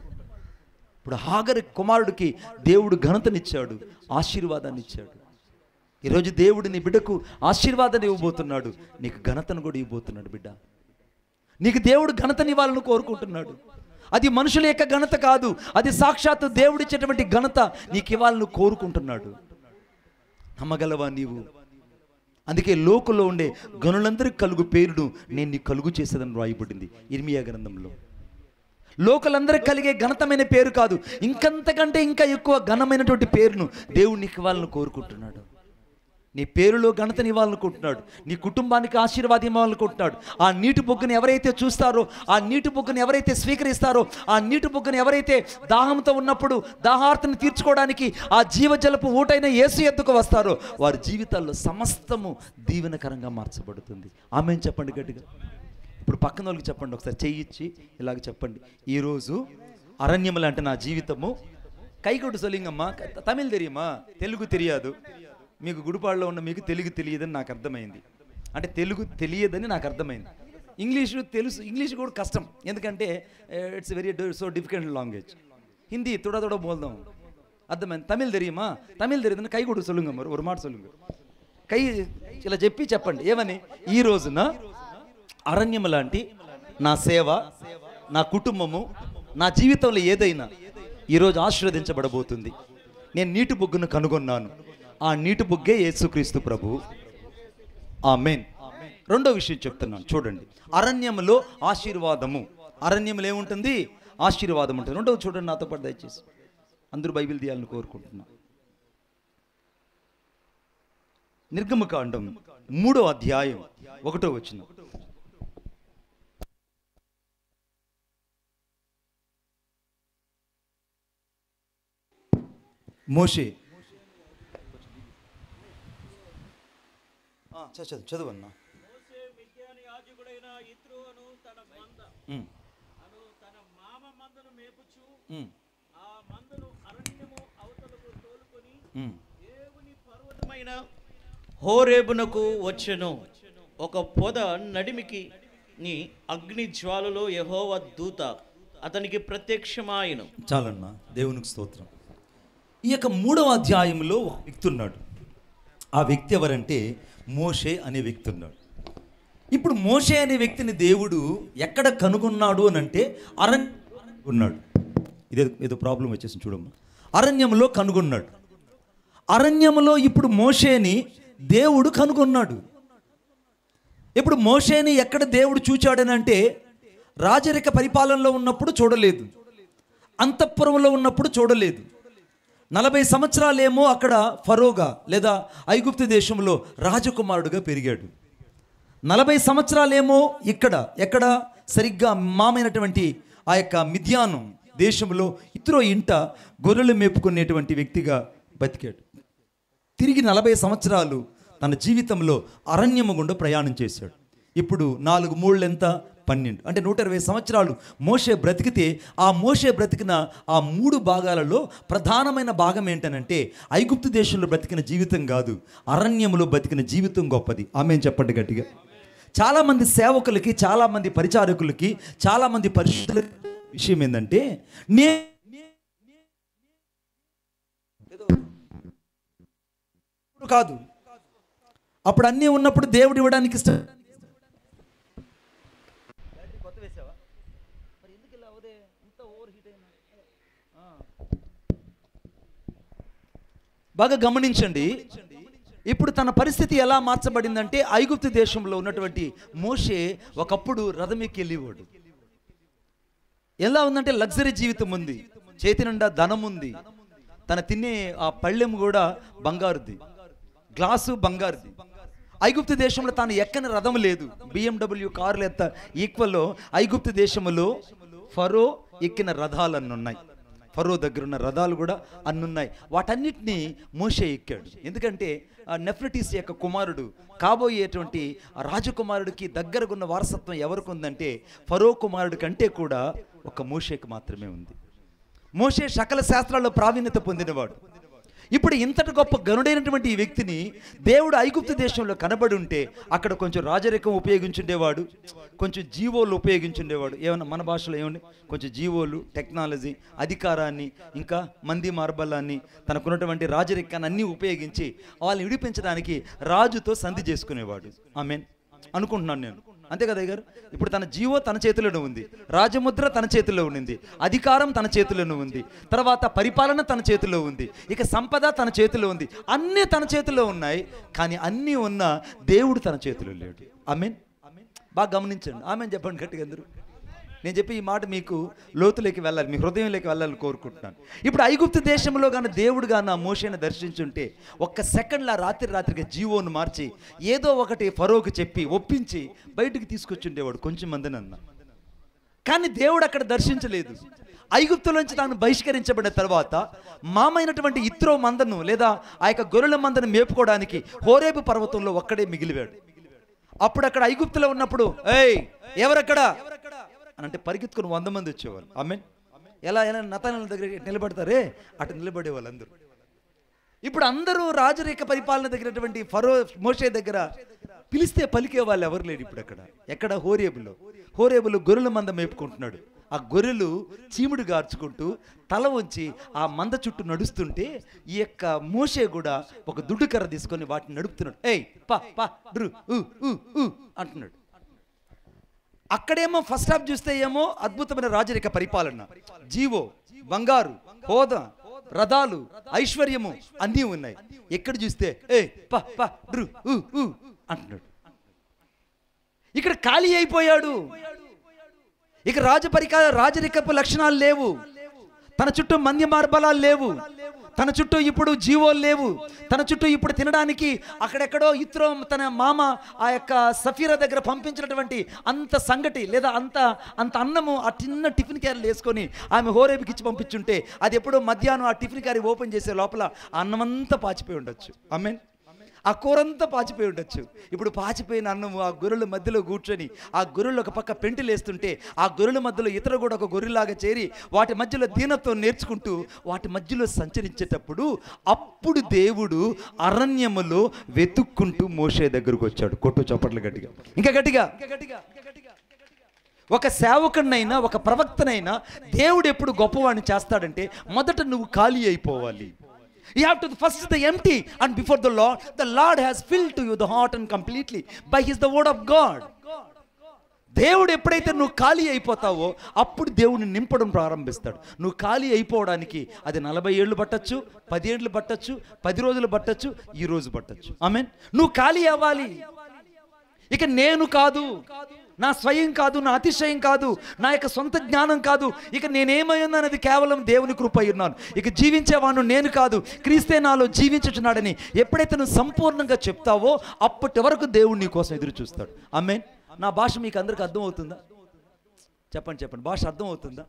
ఇప్పుడు హాగరు కుమారుడికి దేవుడు ఘనతనిచ్చాడు, ఆశీర్వాదాన్ని ఇచ్చాడు. ఈరోజు దేవుడు నీ బిడ్డకు ఆశీర్వాదాన్ని ఇవ్వబోతున్నాడు, నీకు ఘనతను కూడా ఇవ్వబోతున్నాడు. బిడ్డ, నీకు దేవుడు ఘనతనివ్వాలని కోరుకుంటున్నాడు. అది మనుషుల యొక్క ఘనత కాదు, అది సాక్షాత్తు దేవుడిచ్చేటువంటి ఘనత నీకు ఇవ్వాలని కోరుకుంటున్నాడు. నమ్మగలవా నీవు? అందుకే లోకంలో ఉండే గనులందరికీ కలుగు పేరును నేను నీకు కలుగు చేసేదని రాయబడింది ఇర్మియా గ్రంథంలో. లోకలందరికీ కలిగే ఘనతమైన పేరు కాదు, ఇంకంతకంటే ఇంకా ఎక్కువ ఘనమైనటువంటి పేరును దేవుడు నీకు ఇవ్వాలని కోరుకుంటున్నాడు. నీ పేరులో ఘనతని ఇవ్వాలనుకుంటున్నాడు, నీ కుటుంబానికి ఆశీర్వాదం ఇవ్వాలనుకుంటున్నాడు. ఆ నీటి బొగ్గుని ఎవరైతే చూస్తారో, ఆ నీటి బొగ్గుని ఎవరైతే స్వీకరిస్తారో, ఆ నీటి బొగ్గుని ఎవరైతే దాహంతో ఉన్నప్పుడు దాహార్తని తీర్చుకోవడానికి ఆ జీవజలపు ఊటైన యేసు ఎద్దుకు వస్తారో వారి జీవితాల్లో సమస్తము దీవెనకరంగా మార్చబడుతుంది. ఆమేన్ చెప్పండి గట్టిగా. ఇప్పుడు పక్కన వాళ్ళకి చెప్పండి, ఒకసారి చెయ్యిచ్చి ఇలాగ చెప్పండి, ఈరోజు అరణ్యములు అంటే నా జీవితము. కైకొట్టు సొలింగమ్మా, తమిళ్ తెలియమా, తెలుగు తెలియదు. మీకు గుడిపాడులో ఉన్న మీకు తెలుగు తెలియదని నాకు అర్థమైంది, అంటే తెలుగు తెలియదని నాకు అర్థమైంది. ఇంగ్లీషు తెలుసు, ఇంగ్లీష్ కూడా కష్టం, ఎందుకంటే it's very so difficult language. Hindi తోడా తోడా బోల్దాం, అర్థమైంది. తమిళ్ తెలియమా, తమిళ్ తెలియదని కై కొట్టు సొల్లుంగ, మరి ఒక మాట సొల్లుంగ, కై ఇలా చెప్పి చెప్పండి ఏమని, ఈ రోజున అరణ్యము లాంటి నా సేవ, నా కుటుంబము, నా జీవితంలో ఏదైనా ఈరోజు ఆశీర్వదించబడబోతుంది. నేను నీటి బొగ్గును కనుగొన్నాను, ఆ నీటి బొగ్గే యేసుక్రీస్తు ప్రభు. ఆమేన్. రెండో విషయం చెప్తున్నాను చూడండి, అరణ్యములో ఆశీర్వాదము. అరణ్యములో ఏముంటుంది? ఆశీర్వాదం ఉంటుంది. రెండవ చూడండి నాతో పాటు దయచేసి, అందరూ బైబిల్ తీయాలని కోరుకుంటున్నా. నిర్గమకాండం 3వ అధ్యాయం 1వ వచనం. మోషే చదువన్నా. హోరేబునకు వచ్చెను. ఒక పొద నడిమికి నీ అగ్ని జ్వాలలో యెహోవా దూత అతనికి ప్రత్యక్షమాయను. చాలన్నా, దేవునికి స్తోత్రం. ఈ యొక్క 3వ అధ్యాయంలో ఒక వ్యక్తి ఉన్నాడు. ఆ వ్యక్తి ఎవరంటే మోషే అనే వ్యక్తి ఉన్నాడు. ఇప్పుడు మోషే అనే వ్యక్తిని దేవుడు ఎక్కడ కనుగొన్నాడు అని అంటే ఉన్నాడు. ఏదో ప్రాబ్లం వచ్చేసి చూడమ్మా. అరణ్యంలో కనుగొన్నాడు. అరణ్యంలో ఇప్పుడు మోషేని దేవుడు కనుగొన్నాడు. ఇప్పుడు మోషేని ఎక్కడ దేవుడు చూచాడని అంటే రాజరిక పరిపాలనలో ఉన్నప్పుడు చూడలేదు, అంతఃపురంలో ఉన్నప్పుడు చూడలేదు. 40 సంవత్సరాలేమో అక్కడ ఫరోగా లేదా ఐగుప్తు దేశంలో రాజకుమారుడుగా పెరిగాడు. 40 సంవత్సరాలేమో ఎక్కడ సరిగ్గా మామైనటువంటి ఆ యొక్క మిద్యాను దేశంలో ఇతరో ఇంట గొర్రెలు మేపుకునేటువంటి వ్యక్తిగా బతికాడు. తిరిగి 40 సంవత్సరాలు తన జీవితంలో అరణ్యము గుండా ప్రయాణం చేశాడు. ఇప్పుడు 4 మూళ్ళు ఎంత? 12, అంటే 120 సంవత్సరాలు మోషే బ్రతికితే ఆ మోషే బ్రతికిన ఆ 3 భాగాలలో ప్రధానమైన భాగం ఏంటనంటే ఐగుప్తు దేశంలో బ్రతికిన జీవితం కాదు, అరణ్యములో బ్రతికిన జీవితం గొప్పది. ఆమేన్ చెప్పండి గట్టిగా. చాలామంది సేవకులకి, చాలామంది పరిచారకులకి, చాలామంది పరిశుద్ధుల విషయం ఏంటంటే కాదు, అప్పుడు అన్నీ ఉన్నప్పుడు దేవుడు ఇవ్వడానికి ఇష్టం. బాగా గమనించండి, ఇప్పుడు తన పరిస్థితి ఎలా మార్చబడిందంటే, ఐగుప్తు దేశంలో ఉన్నటువంటి మోషే ఒకప్పుడు రథం ఎక్కి వెళ్ళేవాడు. ఎలా ఉందంటే లగ్జరీ జీవితం ఉంది, చేతి నిండా ధనం ఉంది, తన తినే ఆ పళ్ళెం కూడా బంగారుది, గ్లాసు బంగారుది. ఐగుప్తు దేశంలో తాను ఎక్కని రథం లేదు. BMW కార్లు ఎంత ఈక్వల్లో ఐగుప్తు దేశంలో ఫరో ఎక్కిన రథాలు అన్నున్నాయి. ఫరో దగ్గర ఉన్న రథాలు కూడా అన్నున్నాయి. వాటన్నిటినీ మోషే ఎక్కాడు. ఎందుకంటే నెఫ్రటీస్ యొక్క కుమారుడు కాబోయేటువంటి రాజకుమారుడికి దగ్గరగున్న వారసత్వం ఎవరికి ఉందంటే ఫరో కుమారుడి కంటే కూడా ఒక మోషేకి మాత్రమే ఉంది. మోషే సకల శాస్త్రాల్లో ప్రావీణ్యత పొందినవాడు. ఇప్పుడు ఇంతటి గొప్ప గనుడైనటువంటి ఈ వ్యక్తిని దేవుడు ఐగుప్తు దేశంలో కనబడి ఉంటే అక్కడ కొంచెం రాజరికం ఉపయోగించుండేవాడు, కొంచెం జీవోలు ఉపయోగించుండేవాడు. ఏమన్నా మన భాషలో ఏమండి, కొంచెం జీవోలు, టెక్నాలజీ, అధికారాన్ని, ఇంకా మంది మార్బలాన్ని, తనకున్నటువంటి రాజరికాన్ని అన్నీ ఉపయోగించి వాళ్ళని విడిపించడానికి రాజుతో సంధి చేసుకునేవాడు. ఆమెన్ అనుకుంటున్నాను నేను, అంతే కదా గారు. ఇప్పుడు తన జీవో తన చేతిలోనే ఉంది, రాజముద్ర తన చేతిలో ఉండింది, అధికారం తన చేతిలోనే ఉంది, తర్వాత పరిపాలన తన చేతిలో ఉంది, ఇక సంపద తన చేతిలో ఉంది, అన్నీ తన చేతిలో ఉన్నాయి. కానీ అన్నీ ఉన్నా దేవుడు తన చేతిలో లేడు. ఆమెన్. బాగా గమనించండి. ఆమెన్ చెప్పండి గట్టిగా అందరూ. నేను చెప్పి ఈ మాట మీకు లోతులోకి వెళ్ళాలి, మీ హృదయంలోకి వెళ్ళాలని కోరుకుంటున్నాను. ఇప్పుడు ఐగుప్తు దేశంలో కానీ దేవుడు కానీ ఆ మోషేని దర్శించుంటే ఒక్క సెకండ్లా రాత్రికి జీవోను మార్చి ఏదో ఒకటి ఫరోకి చెప్పి ఒప్పించి బయటికి తీసుకొచ్చుండేవాడు కొంచెం మందినన్నా. కానీ దేవుడు అక్కడ దర్శించలేదు. ఐగుప్తులోంచి తాను బహిష్కరించబడిన తర్వాత మామైనటువంటి ఇత్రో మందను లేదా ఆ యొక్క గొర్రెల మందను మేపుకోవడానికి హోరేబు పర్వతంలో ఒక్కడే మిగిలివాడు. అప్పుడు అక్కడ ఐగుప్తులో ఉన్నప్పుడు ఏయ్ ఎవరక్కడ అని అంటే పరిగెత్తుకుని 100 మంది వచ్చేవాళ్ళు. ఆమెన్. ఎలా నతానేలు దగ్గర నిలబడతారే అటు నిలబడే వాళ్ళందరూ. ఇప్పుడు అందరూ రాజరిక పరిపాలన దగ్గరటువంటి ఫరో మోషే దగ్గర పిలిస్తే పలికే వాళ్ళు ఎవరు లేరు. ఇప్పుడు ఎక్కడ హోరేబులో గొర్రెల మంద మేపుకుంటున్నాడు. ఆ గొర్రెలు చీముడు గార్చుకుంటూ తల ఉంచి ఆ మంద చుట్టూ నడుస్తుంటే ఈ యొక్క మోషే కూడా ఒక దుడ్డు కర్ర తీసుకొని వాటిని నడుపుతున్నాడు. ఏయ్ పా పా డ్రు అంటున్నాడు. అక్కడేమో ఫస్ట్ హాఫ్ చూస్తే ఏమో అద్భుతమైన రాజరిక పరిపాలన, జీవో, బంగారు, హోదా, రథాలు, ఐశ్వర్యము అన్నీ ఉన్నాయి. ఎక్కడ చూస్తే ఏ పా పా డ్రు అంటున్నాడు. ఇక్కడ ఖాళీ అయిపోయాడు. ఇక రాజరికపు లక్షణాలు లేవు, తన చుట్టూ మంది మార్బలాలు లేవు, తన చుట్టూ ఇప్పుడు జీవోలు లేవు, తన చుట్టూ ఇప్పుడు తినడానికి అక్కడెక్కడో ఇత్రో తన మామ ఆ యొక్క సఫీరా దగ్గర పంపించినటువంటి అంత సంగటి లేదా అంత అన్నము ఆ చిన్న టిఫిన్ క్యారీలు వేసుకొని ఆమె హోరేబుకి ఇచ్చి పంపించుంటే అది ఎప్పుడో మధ్యాహ్నం ఆ టిఫిన్ క్యారీ ఓపెన్ చేసే లోపల అన్నమంతా పాచిపోయి ఉండొచ్చు. ఆమెన్. ఆ కూరంతా పాచిపోయి ఉండొచ్చు. ఇప్పుడు పాచిపోయిన అన్నము ఆ గొర్రెల మధ్యలో కూర్చొని ఆ గొర్రెలు ఒక పక్క పెంటలు వేస్తుంటే ఆ గొర్రెల మధ్యలో ఇతర కూడా ఒక గొర్రెలాగా చేరి వాటి మధ్యలో దీనత్వం నేర్చుకుంటూ వాటి మధ్యలో సంచరించేటప్పుడు అప్పుడు దేవుడు అరణ్యములో వెతుక్కుంటూ మోషే దగ్గరకు వచ్చాడు. కొట్టు చప్పట్లు గట్టిగా, ఇంకా గట్టిగా. ఒక సేవకుడినైనా ఒక ప్రవక్తనైనా దేవుడు ఎప్పుడు గొప్పవాడిని చేస్తాడంటే మొదట నువ్వు ఖాళీ అయిపోవాలి. You have to first the empty, and before the Lord has filled to you the heart and completely by the word of God. దేవుడు ఎప్పుడైతే నువ్వు ఖాళీ అయిపోతావో అప్పుడు దేవుడిని నింపడం ప్రారంభిస్తాడు. నువ్వు ఖాళీ అయిపోవడానికి అది 40 ఏళ్ళు పట్టచ్చు, 10 ఏళ్ళు పట్టచ్చు, 10 రోజులు పట్టచ్చు, ఈ రోజు పట్టచ్చు. ఆమెన్. నువ్వు ఖాళీ అవ్వాలి. ఇక నేను కాదు, నా స్వయం కాదు, నా అతిశయం కాదు, నా యొక్క సొంత జ్ఞానం కాదు, ఇక నేనేమై ఉన్నానది కేవలం దేవుని కృప అయి ఉన్నాను, ఇక జీవించేవాడు నేను కాదు, క్రీస్తే నాలో జీవించుచున్నాడని ఎప్పుడైతే నువ్వు సంపూర్ణంగా చెప్తావో అప్పటి వరకు దేవుడు నీ కోసం ఎదురు చూస్తాడు. ఆమేన్. నా భాష మీకు అందరికి అర్థం అవుతుందా? చెప్పండి. భాష అర్థం అవుతుందా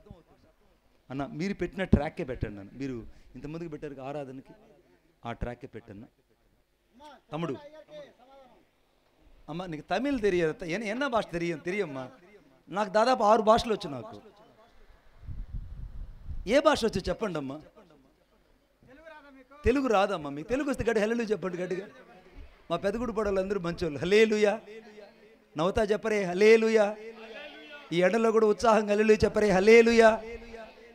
అన్న? మీరు పెట్టిన ట్రాకే పెట్టండి అన్న. మీరు ఇంతమందికి పెట్టారు ఆరాధనకి, ఆ ట్రాకే పెట్టన్న. తమ్ముడు అమ్మ నీకు తమిళ్ తెలియదు, ఎన్న భాష తెలియమ్మా? నాకు దాదాపు 6 భాషలు వచ్చు. నాకు ఏ భాష వచ్చు చెప్పండి అమ్మా. తెలుగు రాదమ్మా? మీకు తెలుగు వస్తే గట్టి హల్లెలూయా చెప్పండి గట్టిగా. మా పెద్దగుడి పడవాళ్ళందరూ మంచోళ్ళు. హల్లెలూయా నవ్వుతా చెప్పరే హల్లెలూయా. ఈ ఎండలో కూడా ఉత్సాహంగా హల్లెలూయా చెప్పరే హల్లెలూయా.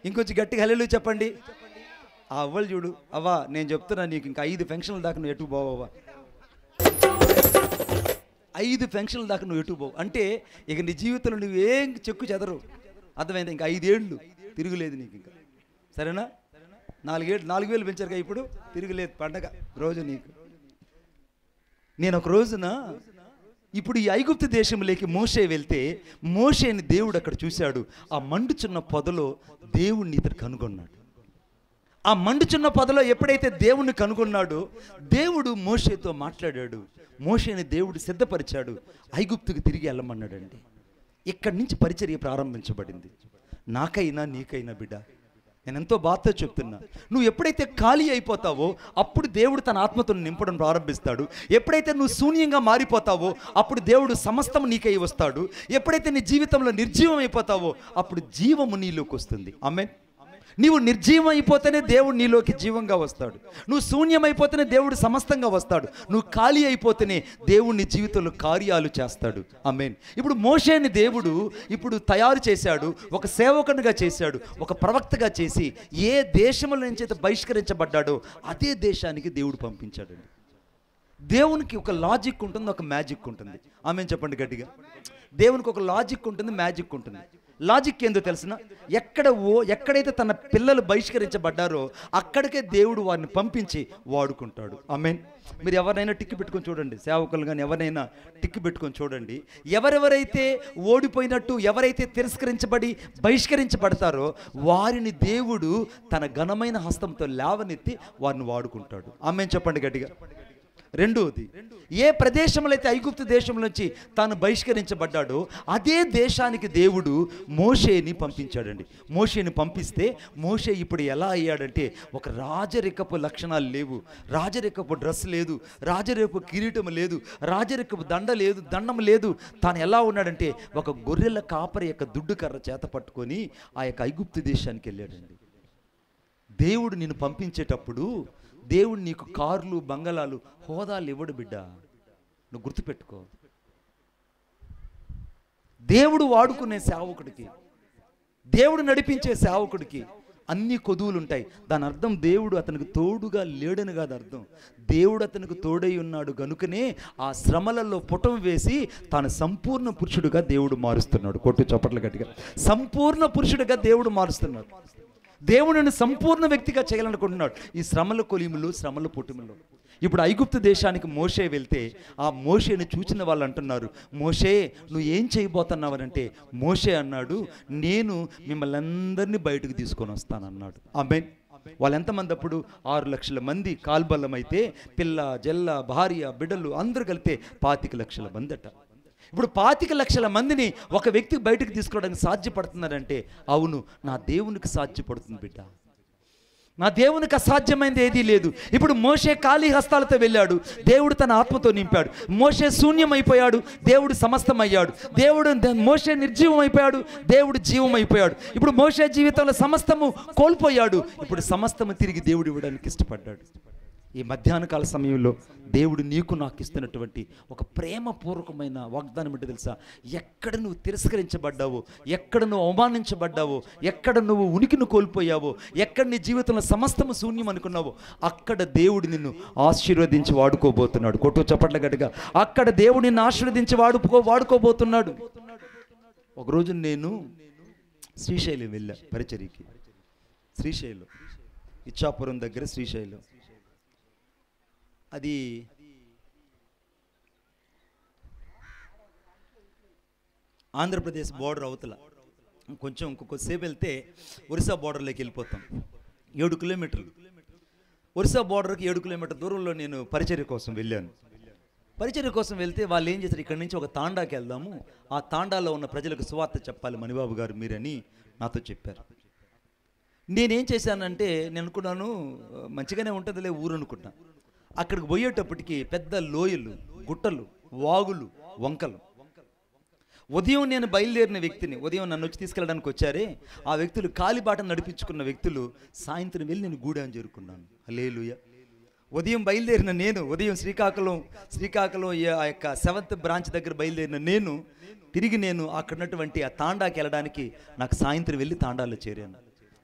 ఇంకొంచెం గట్టిగా హల్లెలూయా చెప్పండి. ఆ అవ్వలు చూడు, అవ్వా నేను చెప్తున్నా నీకు ఇంకా 5 ఫంక్షన్ల దాకా నువ్వు ఎటు పోవా, 5 ఫంక్షన్ల దాకా నువ్వు ఎటు పోవు. అంటే ఇక నీ జీవితంలో నువ్వేం చెక్కు చెదరు, అర్థమైంది. ఇంకా 5 ఏళ్ళు తిరుగులేదు నీకు ఇంకా, సరేనా? 4 వేలు పెంచారుగా ఇప్పుడు, తిరుగులేదు పండగ రోజు నీకు. నేను ఒక రోజున ఇప్పుడు ఈ ఐగుప్తు దేశంలోకి మోషే వెళ్తే మోషేని దేవుడు అక్కడ చూశాడు. ఆ మండుచున్న పొదలో దేవుణ్ణి ఇతడు కనుగొన్నాడు. ఆ మండుచున్న పొదలో ఎప్పుడైతే దేవుణ్ణి కనుగొన్నాడో దేవుడు మోషేతో మాట్లాడాడు. మోషేని దేవుడు సిద్ధపరిచాడు. ఐగుప్తుకు తిరిగి వెళ్ళమన్నాడండి. ఇక్కడి నుంచి పరిచర్య ప్రారంభించబడింది. నాకైనా నీకైనా బిడ్డ, నేను ఎంతో బాధతో చెప్తున్నా, నువ్వు ఎప్పుడైతే ఖాళీ అయిపోతావో అప్పుడు దేవుడు తన ఆత్మతో నింపడం ప్రారంభిస్తాడు. ఎప్పుడైతే నువ్వు శూన్యంగా మారిపోతావో అప్పుడు దేవుడు సమస్తం నీకై వస్తాడు. ఎప్పుడైతే నీ జీవితంలో నిర్జీవం అయిపోతావో అప్పుడు జీవము నీలోకి వస్తుంది. ఆమేన్. నీవు నిర్జీవం అయిపోతేనే దేవుడు నీలోకి జీవంగా వస్తాడు. నువ్వు శూన్యమైపోతేనే దేవుడు సమస్తంగా వస్తాడు. నువ్వు ఖాళీ అయిపోతేనే దేవుడు నీ జీవితంలో కార్యాలు చేస్తాడు. ఆమేన్. ఇప్పుడు మోషేని దేవుడు ఇప్పుడు తయారు చేశాడు, ఒక సేవకునిగా చేశాడు, ఒక ప్రవక్తగా చేసి ఏ దేశంలో నుంచి అయితే బహిష్కరించబడ్డాడో అదే దేశానికి దేవుడు పంపించాడండి. దేవునికి ఒక లాజిక్ ఉంటుంది, ఒక మ్యాజిక్ ఉంటుంది. ఆమేన్ చెప్పండి గట్టిగా. దేవునికి ఒక లాజిక్ ఉంటుంది, మ్యాజిక్ ఉంటుంది. లాజిక్ ఏందో తెలిసిన, ఎక్కడైతే తన పిల్లలు బహిష్కరించబడ్డారో అక్కడికే దేవుడు వారిని పంపించి వాడుకుంటాడు. ఆమేన్. మీరు ఎవరైనా టిక్కి పెట్టుకొని చూడండి, సేవకులు కానీ ఎవరైనా టిక్కి పెట్టుకొని చూడండి. ఎవరెవరైతే ఓడిపోయినట్టు, ఎవరైతే తిరస్కరించబడి బహిష్కరించబడతారో వారిని దేవుడు తన ఘనమైన హస్తంతో లేవనెత్తి వారిని వాడుకుంటాడు. ఆమేన్ చెప్పండి గట్టిగా. రెండోది, ఏ ప్రదేశంలో అయితే ఐగుప్తు దేశం నుంచి తాను బహిష్కరించబడ్డాడో అదే దేశానికి దేవుడు మోషేని పంపించాడండి. మోషేని పంపిస్తే మోషే ఇప్పుడు ఎలా అయ్యాడంటే, ఒక రాజరికపు లక్షణాలు లేవు, రాజరికపు డ్రెస్ లేదు, రాజరికపు కిరీటం లేదు, రాజరికపు దండం లేదు. తాను ఎలా ఉన్నాడంటే ఒక గొర్రెల కాపరి యొక్క దుడ్డు కర్ర చేత పట్టుకొని ఆ యొక్క ఐగుప్తు దేశానికి వెళ్ళాడండి. దేవుడు నిన్ను పంపించేటప్పుడు దేవుడు నీకు కార్లు, బంగళాలు, హోదాలు ఇవ్వడు బిడ్డ, నువ్వు గుర్తుపెట్టుకో. దేవుడు వాడుకునే సేవకుడికి, దేవుడు నడిపించే సేవకుడికి అన్ని కొదువులు ఉంటాయి. దాని అర్థం దేవుడు అతనికి తోడుగా లేడని కాదు అర్థం. దేవుడు అతనికి తోడై ఉన్నాడు గనుకనే ఆ శ్రమలలో పుటం వేసి తాను సంపూర్ణ పురుషుడిగా దేవుడు మారుస్తున్నాడు. కొట్టు చప్పట్లు గట్టిగా. సంపూర్ణ పురుషుడిగా దేవుడు మారుస్తున్నాడు. దేవుడిని సంపూర్ణ వ్యక్తిగా చేయాలనుకుంటున్నాడు ఈ శ్రమల కొలిములు, శ్రమల పుట్టుములు. ఇప్పుడు ఐగుప్తు దేశానికి మోషే వెళ్తే ఆ మోషేని చూసిన వాళ్ళు అంటున్నారు, మోషే నువ్వు ఏం చేయబోతున్నావనంటే మోషే అన్నాడు, నేను మిమ్మల్ని అందరినీ బయటకు తీసుకొని వస్తానన్నాడు. ఆమేన్. వాళ్ళు ఎంతమంది అప్పుడు? 6 లక్షల మంది కాల్బలం అయితే పిల్ల జల్ల భార్య బిడ్డలు అందరూ కలిపితే 25 లక్షల మంది అట. ఇప్పుడు 25 లక్షల మందిని ఒక వ్యక్తి బయటకు తీసుకోవడానికి సాధ్యపడుతున్నారంటే అవును, నా దేవునికి సాధ్యపడుతుంది బిడ్డ. నా దేవునికి అసాధ్యమైనది ఏదీ లేదు. ఇప్పుడు మోషే ఖాళీ హస్తాలతో వెళ్ళాడు, దేవుడు తన ఆత్మతో నింపాడు. మోషే శూన్యం అయిపోయాడు, దేవుడు సమస్తం అయ్యాడు. మోషే నిర్జీవం అయిపోయాడు, దేవుడు జీవం అయిపోయాడు. ఇప్పుడు మోషే జీవితంలో సమస్తము కోల్పోయాడు, ఇప్పుడు సమస్తము తిరిగి దేవుడు ఇవ్వడానికి ఇష్టపడ్డాడు. ఈ మధ్యాహ్న కాల సమయంలో దేవుడు నీకు నాకు ఇస్తున్నటువంటి ఒక ప్రేమపూర్వకమైన వాగ్దానం ఏంటో తెలుసా? ఎక్కడ నువ్వు తిరస్కరించబడ్డావో, ఎక్కడ నువ్వు అవమానించబడ్డావో, ఎక్కడ నువ్వు ఉనికిని కోల్పోయావో, ఎక్కడ నీ జీవితంలో సమస్తము శూన్యం అనుకున్నావో అక్కడ దేవుడు నిన్ను ఆశీర్వదించి వాడుకోబోతున్నాడు. కొట్టు చప్పట్ల గట్టిగా. అక్కడ దేవుడు నిన్ను ఆశీర్వదించి వాడుకోబోతున్నాడు. ఒకరోజు నేను శ్రీశైలం వెళ్ళా పరిచర్యకి. శ్రీశైలం, ఇచ్చాపురం దగ్గర శ్రీశైలం. అది ఆంధ్రప్రదేశ్ బోర్డర్ అవతల. కొంచెం ఇంకొకసేపు వెళ్తే ఒరిస్సా బోర్డర్లోకి వెళ్ళిపోతాం. 7 కిలోమీటర్లు. ఒరిస్సా బోర్డర్కి 7 కిలోమీటర్ దూరంలో నేను పరిచర్య కోసం వెళ్ళాను. పరిచర్య కోసం వెళ్తే వాళ్ళు ఏం చేశారు, ఇక్కడి నుంచి ఒక తాండాకి వెళ్దాము, ఆ తాండాలో ఉన్న ప్రజలకు సువార్త చెప్పాలి మణిబాబు గారు మీరని నాతో చెప్పారు. నేనేం చేశానంటే, నేను అనుకున్నాను మంచిగానే ఉంటుందిలే ఊరు అనుకుంటా. అక్కడికి పోయేటప్పటికి పెద్ద లోయలు, గుట్టలు, వాగులు, వంకలు. ఉదయం నేను బయలుదేరిన వ్యక్తిని, ఉదయం నన్ను వచ్చి తీసుకెళ్ళడానికి వచ్చారే ఆ వ్యక్తులు, కాలిబాట నడిపించుకున్న వ్యక్తులు, సాయంత్రం వెళ్ళి నేను గూడెం చేరుకున్నాను. హల్లెలూయా. ఉదయం బయలుదేరిన నేను, ఉదయం శ్రీకాకుళం ఆ యొక్క 7th బ్రాంచ్ దగ్గర బయలుదేరిన నేను, తిరిగి నేను అక్కడ ఉన్నటువంటి ఆ తాండాకి వెళ్ళడానికి నాకు సాయంత్రం వెళ్ళి తాండాలో చేరాను.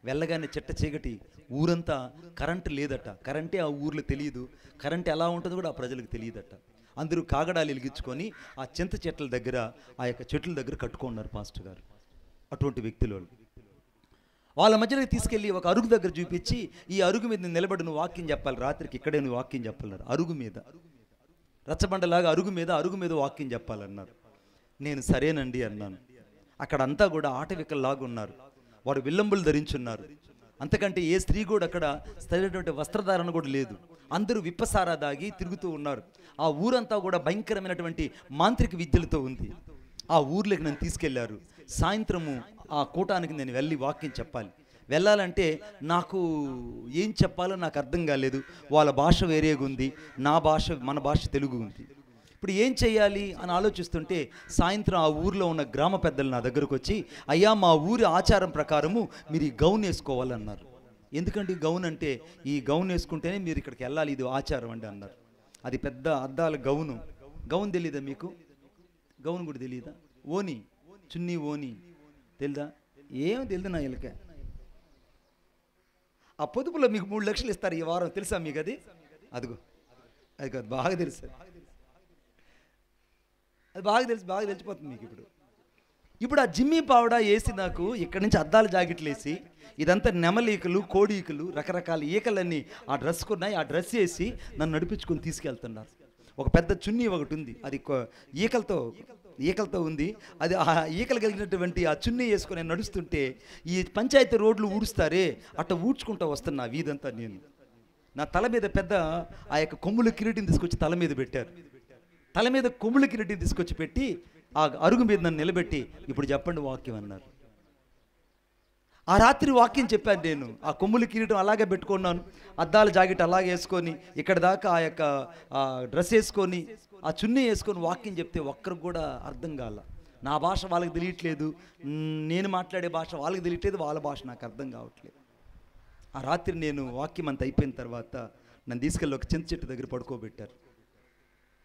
వెళ్ళగానే చెట్ట చీకటి, ఊరంతా కరెంటు లేదట. కరెంటే ఆ ఊర్లో తెలియదు, కరెంట్ ఎలా ఉంటుందో కూడా ఆ ప్రజలకు తెలియదట. అందరూ కాగడాలు వెలిగించుకొని ఆ చింత చెట్ల దగ్గర, ఆ యొక్క చెట్ల దగ్గర కట్టుకున్నారు పాస్టర్ గారు. అటువంటి వ్యక్తులు వాళ్ళ మధ్యలోకి తీసుకెళ్ళి ఒక అరుగు దగ్గర చూపించి, ఈ అరుగు మీద నిలబడి నువ్వు వాక్యం చెప్పాలి, రాత్రికి ఇక్కడే నువ్వు వాక్యం చెప్పాలన్నారు. అరుగు మీద రచ్చబండలాగా అరుగు మీద వాక్యం చెప్పాలన్నారు. నేను సరేనండి అన్నాను. అక్కడంతా కూడా ఆటవికల్లాగా ఉన్నారు, వారు విల్లంబులు ధరించున్నారు. అంతకంటే ఏ స్త్రీ కూడా అక్కడ సరైనటువంటి వస్త్రధారణ కూడా లేదు. అందరూ విప్పసారా దాగి తిరుగుతూ ఉన్నారు. ఆ ఊరంతా కూడా భయంకరమైనటువంటి మాంత్రిక విద్యలతో ఉంది. ఆ ఊర్లోకి నన్ను తీసుకెళ్లారు. సాయంత్రము ఆ కూటానికి నేను వెళ్ళి వాక్యం చెప్పాలి. వెళ్ళాలంటే నాకు ఏం చెప్పాలో నాకు అర్థం కాలేదు. వాళ్ళ భాష వేరేగా ఉంది, మన భాష తెలుగు ఉంది. ఇప్పుడు ఏం చేయాలి అని ఆలోచిస్తుంటే సాయంత్రం ఆ ఊర్లో ఉన్న గ్రామ పెద్దలు నా దగ్గరకు వచ్చి, అయ్యా మా ఊరి ఆచారం ప్రకారము మీరు ఈ గౌన్ వేసుకోవాలన్నారు. ఎందుకంటే ఈ గౌన్ అంటే, ఈ గౌన్ వేసుకుంటేనే మీరు ఇక్కడికి వెళ్ళాలి, ఇది ఆచారం అండి అన్నారు. అది పెద్ద అద్దాల గౌన్ తెలీదా మీకు? గౌన్ కూడా తెలీదా? ఓని, చున్నీ ఓని తెలీదా? ఏం తెలియదు నా ఇళ్ళకే. ఆ పొదుపులో మీకు 3 లక్షలు ఇస్తారు ఈ వారం, తెలుసా మీకు? అదిగో అది కాదు, బాగా తెలుసు, అది బాగా తెలిసిపోతుంది మీకు. ఇప్పుడు ఆ జిమ్మి పావడా వేసి నాకు ఇక్కడి నుంచి అద్దాల జాకెట్లు వేసి, ఇదంతా నెమలీకలు, కోడీకలు, రకరకాల ఈకలన్నీ ఆ డ్రెస్ కొన్నాయి. ఆ డ్రెస్ వేసి నన్ను నడిపించుకొని తీసుకెళ్తున్నారు. ఒక పెద్ద చున్నీ ఒకటి ఉంది, అది ఈకలతో ఉంది. అది ఆ ఈకలు కలిగినటువంటి ఆ చున్నీ వేసుకొని నేను నడుస్తుంటే, ఈ పంచాయతీ రోడ్లు ఊడుస్తారే అట్ట ఊడ్చుకుంటూ వస్తున్నా వీధంతా. నేను నా తల మీద పెద్ద ఆ యొక్క కొమ్ముల కిరీటిని తీసుకొచ్చి తల మీద పెట్టారు. తల మీద కొమ్ముల కిరీటిని తీసుకొచ్చి పెట్టి ఆ అరుగు మీద నన్ను నిలబెట్టి, ఇప్పుడు చెప్పండి వాక్యం అన్నారు. ఆ రాత్రి వాక్యం చెప్పాను నేను. ఆ కొమ్ముల కిరీటం అలాగే పెట్టుకున్నాను, అద్దాల జాకెట్ అలాగే వేసుకొని, ఇక్కడ దాకా ఆ యొక్క డ్రెస్ వేసుకొని, ఆ చున్నీ వేసుకొని వాక్యం చెప్తే ఒక్కరికి కూడా అర్థం కాల. నా భాష వాళ్ళకి తెలియట్లేదు, నేను మాట్లాడే భాష వాళ్ళకి తెలియట్లేదు, వాళ్ళ భాష నాకు అర్థం కావట్లేదు. ఆ రాత్రి నేను వాక్యం అంత అయిపోయిన తర్వాత నన్ను తీసుకెళ్ళి ఒక చింత చెట్టు దగ్గర పడుకోబెట్టారు.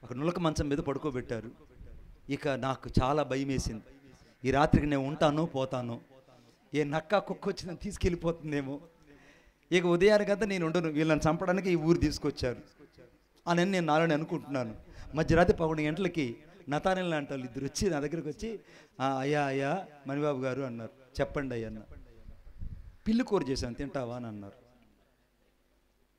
ఒక నులక మంచం మీద పడుకోబెట్టారు. ఇక నాకు చాలా భయం వేసింది. ఈ రాత్రికి నేను ఉంటానో పోతానో, ఏ నక్క కుక్క వచ్చి నన్ను తీసుకెళ్ళిపోతుందేమో. ఇక ఉదయానికంతా నేను ఉండను, వీళ్ళని చంపడానికి ఈ ఊరు తీసుకొచ్చారు అని నేను నాలోనే అనుకుంటున్నాను. మధ్యరాత్రి 11 గంటలకి నతానేల్ లాంటి వాళ్ళు 2 వచ్చి నా దగ్గరకు వచ్చి, అయ్యా మణిబాబు గారు అన్నారు. చెప్పండి అయ్యా అన్న. పిల్లి కూర చేశాను, తింటావా అని అన్నారు.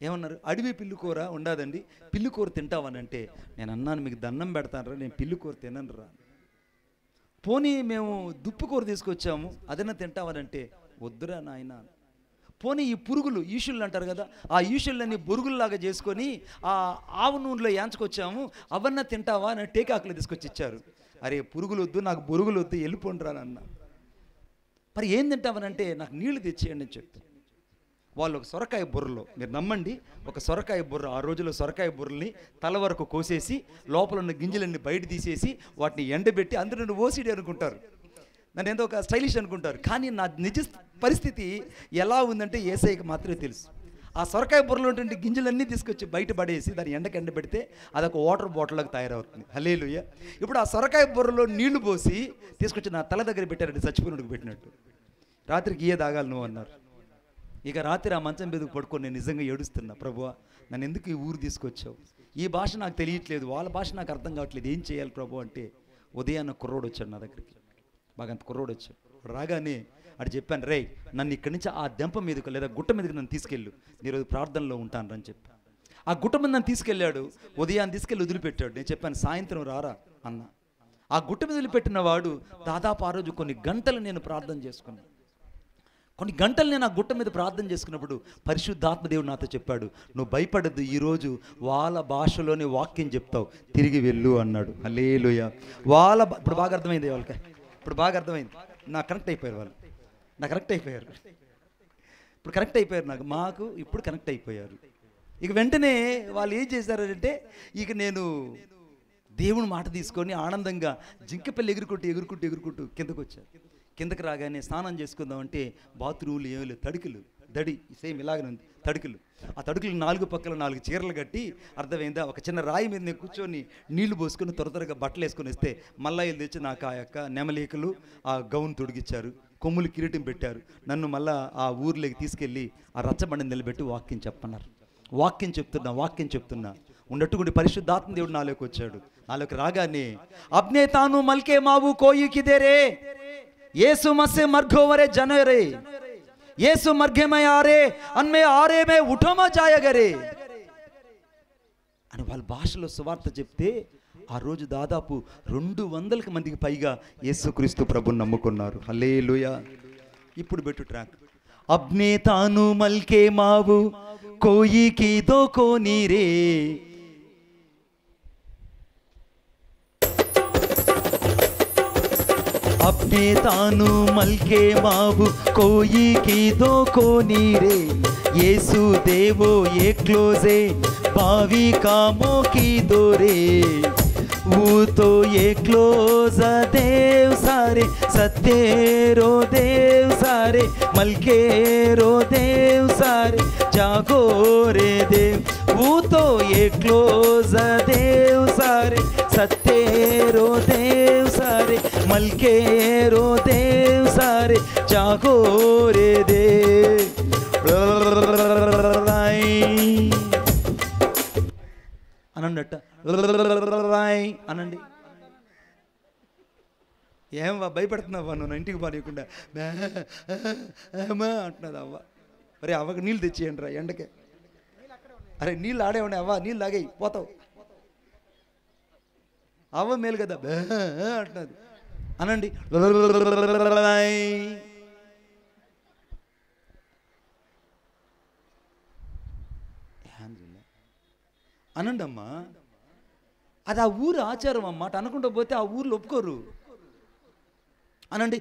ఏమన్నారు? అడవి పిల్లి కూర ఉండదండి, పిల్లి కూర తింటావనంటే నేను అన్నాను, మీకు దండం పెడతానరా, నేను పిల్లి కూర తినను రా. పోనీ మేము దుప్పు కూర తీసుకొచ్చాము, అదన్నా తింటావనంటే వద్దురా నాయన. పోనీ ఈ పురుగులు, ఈషుళ్ళు అంటారు కదా, ఆ ఈషుళ్ళని బొరుగుల్లాగా చేసుకొని ఆ ఆవు నూనెలో యాంచుకొచ్చాము, అవన్నా తింటావా అని టేకాకులు తీసుకొచ్చి ఇచ్చారు. అరే పురుగులు వద్దు, నాకు బొరుగులు వద్దు, వెళ్ళిపోండిరా అన్న. మరి ఏం తింటావనంటే నాకు నీళ్లు తెచ్చేయండి అని చెప్తాను. వాళ్ళు ఒక సొరకాయ బుర్రలో, మీరు నమ్మండి, ఒక సొరకాయ బుర్ర, ఆ రోజుల్లో సొరకాయ బుర్రల్ని తల వరకు కోసేసి లోపల ఉన్న గింజలన్నీ బయట తీసేసి వాటిని ఎండబెట్టి అందరూ నన్ను ఓసిడి అనుకుంటారు, నన్ను ఏదో ఒక స్టైలిష్ అనుకుంటారు. కానీ నా నిజ పరిస్థితి ఎలా ఉందంటే యేసయ్యకి మాత్రమే తెలుసు. ఆ సొరకాయ బుర్రలో ఉంటే గింజలన్నీ తీసుకొచ్చి బయట పడేసి దాన్ని ఎండబెడితే అదొక వాటర్ బాటిల్లోకి తయారవుతుంది. హల్లెలూయా. ఇప్పుడు ఆ సొరకాయ బుర్రలో నీళ్లు పోసి తీసుకొచ్చి నా తల దగ్గర పెట్టారంటే చచ్చిపోయినట్టుకు పెట్టినట్టు. రాత్రికి ఇయే తాగాలి నువ్వు అన్నారు. ఇక రాత్రి ఆ మంచం మీదకు పడుకొని నేను నిజంగా ఏడుస్తున్నా, ప్రభువా నన్ను ఎందుకు ఈ ఊరు తీసుకొచ్చావు? ఈ భాష నాకు తెలియట్లేదు, వాళ్ళ భాష నాకు అర్థం కావట్లేదు, ఏం చేయాలి ప్రభు అంటే, ఉదయాన్న కుర్రోడు వచ్చాడు నా దగ్గరికి, బాగా అంత కుర్రోడు వచ్చాడు. రాగానే అటు చెప్పాను, రే నన్ను ఇక్కడి నుంచి ఆ దెంప మీదకు లేదా గుట్ట మీదకి నన్ను తీసుకెళ్ళు, నేను ప్రార్థనలో ఉంటాను అని చెప్పి ఆ గుట్ట మీద నన్ను తీసుకెళ్ళాడు. ఉదయాన్ని తీసుకెళ్ళి వదిలిపెట్టాడు. నేను చెప్పాను సాయంత్రం రారా అన్న. ఆ గుట్ట మీద వదిలిపెట్టిన వాడు దాదాపు ఆ రోజు కొన్ని గంటలు నేను ప్రార్థన చేసుకున్నాను. కొన్ని గంటలు నేను ఆ గుట్ట మీద ప్రార్థన చేసుకున్నప్పుడు పరిశుద్ధాత్మదేవుడు నాతో చెప్పాడు, నువ్వు భయపడద్దు, ఈరోజు వాళ్ళ భాషలోనే వాక్యం చెప్తావు, తిరిగి వెళ్ళు అన్నాడు. హల్లెలూయా. ఇప్పుడు బాగా అర్థమైంది వాళ్ళకి, ఇప్పుడు బాగా అర్థమైంది. నాకు కనెక్ట్ అయిపోయారు వాళ్ళు, నాకు కనెక్ట్ అయిపోయారు, ఇప్పుడు కనెక్ట్ అయిపోయారు మాకు ఇప్పుడు కనెక్ట్ అయిపోయారు. ఇక వెంటనే వాళ్ళు ఏం చేశారంటే, ఇక నేను దేవుని మాట తీసుకొని ఆనందంగా జింకపల్లి ఎగురుకుంటూ కిందకు వచ్చారు. కిందకి రాగానే స్నానం చేసుకుందామంటే బాత్రూమ్లు ఏమి లేవు, తడికలు దడి సేమ్ ఇలాగనే ఉంది, తడికలు. ఆ తడుకులు 4 పక్కల 4 చీరలు కట్టి, అర్థమైందా, ఒక చిన్న రాయి మీద నేను కూర్చొని నీళ్లు పోసుకొని త్వరగా బట్టలు వేసుకొని వస్తే మళ్ళా వీళ్ళు తెచ్చి నాకు ఆ యొక్క నెమలీకలు ఆ గౌన్ తొడిగిచ్చారు, కొమ్ములు కిరీటం పెట్టారు. నన్ను మళ్ళా ఆ ఊర్లోకి తీసుకెళ్ళి ఆ రచ్చబండిని నిలబెట్టి వాక్యం చెప్పన్నారు. వాక్యం చెప్తున్నా ఉన్నట్టుకుంటే పరిశుద్ధాత్మ దేవుడు నాలోకి వచ్చాడు. నాలోకి రాగానే అబ్నే తాను మల్కే మావు కోయి కిదేరే येसु मसे मर्घोवरे जनरे येसु मर्घे में आरे अनमे आरे में उठो में जाया गरे అని వాళ్ళ భాషలో సువార్త చెప్తే ఆ రోజు దాదాపు 200 మందికి పైగా యేసుక్రీస్తు ప్రభుని నమ్ముకున్నారు. హల్లెలూయా. ఇప్పుడు పెట్టు ట్రాక్. అబ్నే తాను మల్కే మావు కోయి కి దో కోని రే, अपने तानु मलके माबू कोई की दो को नीरे, येसु देवो ये क्लोजे बावी कामों की दोरे, वो तो ये क्लोज देव सारे सत्तेरो देव सारे मलके रो देव सारे जागो रे देव, वो तो ये क्लोज देव सारे सत्तेरो देव सारे मलके रो देव सारे जागो रे देव. అనండట అనండి. ఏం భయపడుతున్నావా నువ్వు? ఇంటికి పానీయకుండా అంటున్నది అవ్వ. మరి అవ్వకి నీళ్ళు తెచ్చేయండి రా ఎండకే. అరే నీళ్ళు ఆడేవండి అవ్వ, నీళ్ళు తాగేయి పోతావు. అవ్వ మేలు కదా అంటున్నది. అనండి అనండి అమ్మా. అది ఆ ఊరు ఆచారం అన్నమాట. అనుకుంటూ పోతే ఆ ఊర్లో ఒప్పుకోరు. అనండి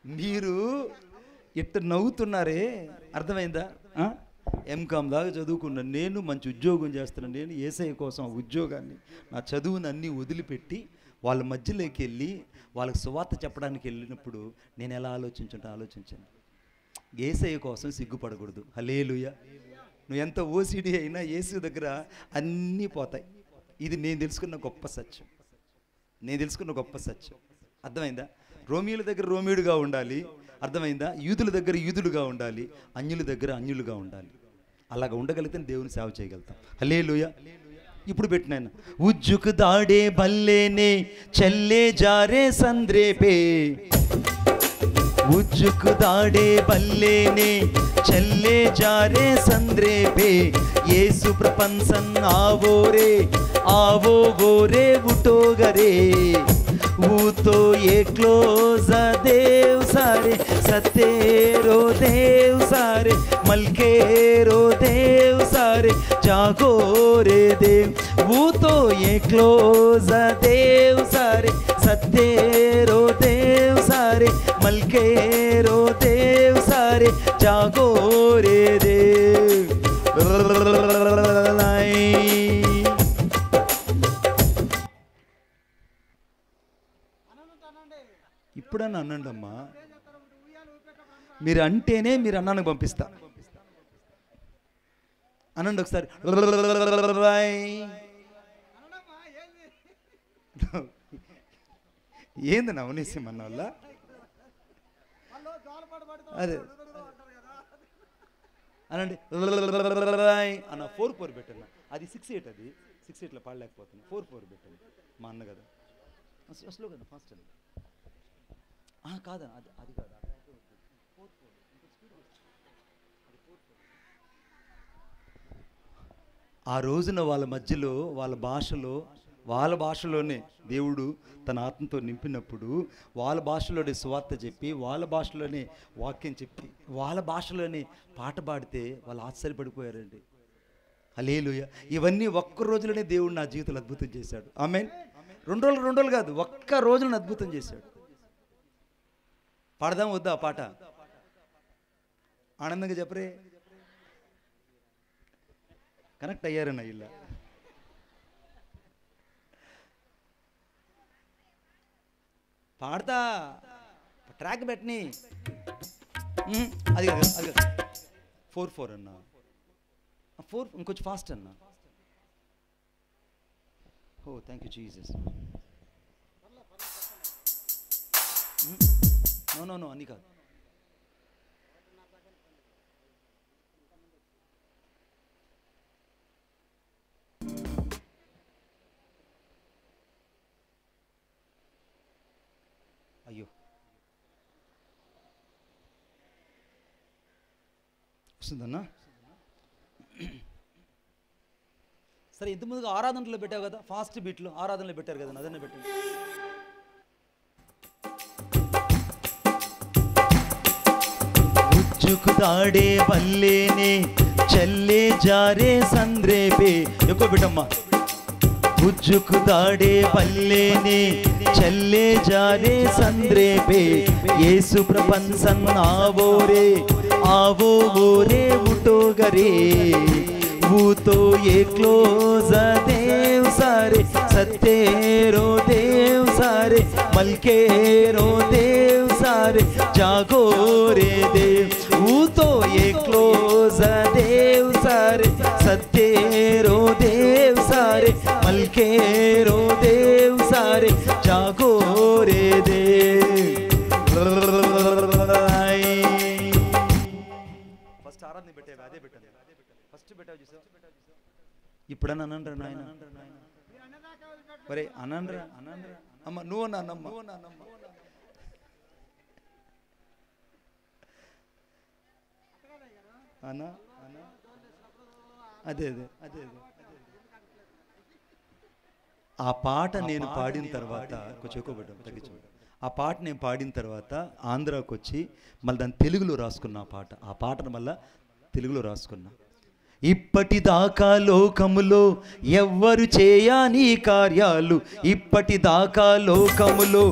మీరు ఎట్ట నవ్వుతున్నారే, అర్థమైందా? ఎంకామ్ దాకా చదువుకున్నాను నేను, మంచి ఉద్యోగం చేస్తున్నాను నేను. యేసయ్య కోసం ఆ ఉద్యోగాన్ని, నా చదువుని అన్నీ వదిలిపెట్టి వాళ్ళ మధ్యలోకి వెళ్ళి వాళ్ళకి సువార్త చెప్పడానికి వెళ్ళినప్పుడు నేను ఎలా ఆలోచించండి. యేసయ్య కోసం సిగ్గుపడకూడదు. హల్లెలూయా. నువ్వు ఎంత ఓసిడి అయినా యేసు దగ్గర అన్నీ పోతాయి. ఇది నేను తెలుసుకున్న గొప్ప సత్యం. అర్థమైందా? రోమియుల దగ్గర రోమియుడుగా ఉండాలి. అర్థమైందా? యూదుల దగ్గర యూదుడుగా ఉండాలి, అన్యుల దగ్గర అన్యులుగా ఉండాలి. అలాగ ఉండగలిగితే దేవుని సేవ చేయగలుగుతాం. హల్లెలూయా. ఇప్పుడు పెట్టినాయన ఉజ్జుకు దాడే బల్లేనే చల్లే జారే సంద్రే పే, उज्जुक दाड़े बल्ले ने चले जा रे संद्रे पे, येसु प्रपंसन आवो गो रे उठो गरे, वो तो ये क्लोज देव सारे सतेरो देव सारे मलकेरो देव सारे जागो रे देव, वो तो ये क्लोज देव सारे सतेरो देव सारे मलकेरो देव सारे जागो रे देव. ఇప్పుడన్నా అనండి అమ్మా. మీరు అంటేనే మీరు అన్నానికి పంపిస్తా. అనండి ఒకసారి. ఏంది నవనీసం అన్న వల్ల అదే అనండి అన్న. 4/4 పెట్టన్నా. అది 6/8, అది 6/8లో పాడలేకపోతున్నా. 4/4 పెట్టండి. మా అన్న కదా, స్లో కదా, ఫాస్ట్ అది కాదా, అది కాదు. ఆ రోజున వాళ్ళ మధ్యలో వాళ్ళ భాషలోనే దేవుడు తన ఆత్మతో నింపినప్పుడు వాళ్ళ భాషలోనే సువార్త చెప్పి, వాళ్ళ భాషలోనే వాక్యం చెప్పి, వాళ్ళ భాషలోనే పాట పాడితే వాళ్ళు ఆశ్చర్యపడిపోయారండి. హల్లెలూయా. ఇవన్నీ ఒక్క రోజులోనే దేవుడు నా జీవితంలో అద్భుతం చేశాడు. ఆమేన్. 2 రోజులు కాదు, ఒక్క రోజులో అద్భుతం చేశాడు. పాడదాం వద్దా ఆ పాట? ఆనందంగా చెప్పరే. కనెక్ట్ అయ్యారన్న ఇలా. పాడతా, ట్రాక్ పెట్టని. అది 4/4 అన్న. 4 ఇంకొంచెం ఫాస్ట్ అన్న. ఓ థ్యాంక్ యూ జీసస్. నో అన్ని కాదు. అయ్యో వస్తుందన్నా? సరే, ఇంతకుముందుగా ఆరాధనలో పెట్టావు కదా, ఫాస్ట్ బీట్లో ఆరాధనలో పెట్టారు కదా, అదనే పెట్టండి. ఉజ్జుకుతాడే వల్లేనే చల్లే జారే సంద్రేపే. ఎక్కువ బిడ్డమ్మా. ఉజ్జుకుతాడే వల్లేనే చల్లే జారే సంద్రేపే. యేసు ప్రపంచం ఆవోరే ఆవోరే ఉటోగరే. वो तो ये क्लोज देव सारे सत्तेरो देव सारे मलकेरो देव सारे जागो रे देव. वो तो ये क्लोज देव सारे सत्तेरो देव सारे मलकेरो देव सारे जागो रे देव. ఫస్ట్ ఆరాధన పెట్టావు, అదే పెట్టాను. ఫస్ట్ పెట్టావు చూసావు. ఇప్పుడన్నా అనండ్రా నాయన, మరి అనండ్రా అమ్మ, నువ్వు నాన్నమ్మ అన్నా అదే అదే అదే అదే. ఆ పాట నేను పాడిన తర్వాత కొంచెం ఎక్కువ పెట్టాం, తగ్గించు. ఆ పాట నేను పాడిన తర్వాత ఆంధ్రాకి వచ్చి మళ్ళీ దాన్ని తెలుగులో రాసుకున్నా. ఆ పాటను మళ్ళీ తెలుగులో రాసుకున్నా. ఇప్పటిదాకా లోకములో ఎవ్వరు చేయని కార్యాలు, ఇప్పటిదాకా లోకములో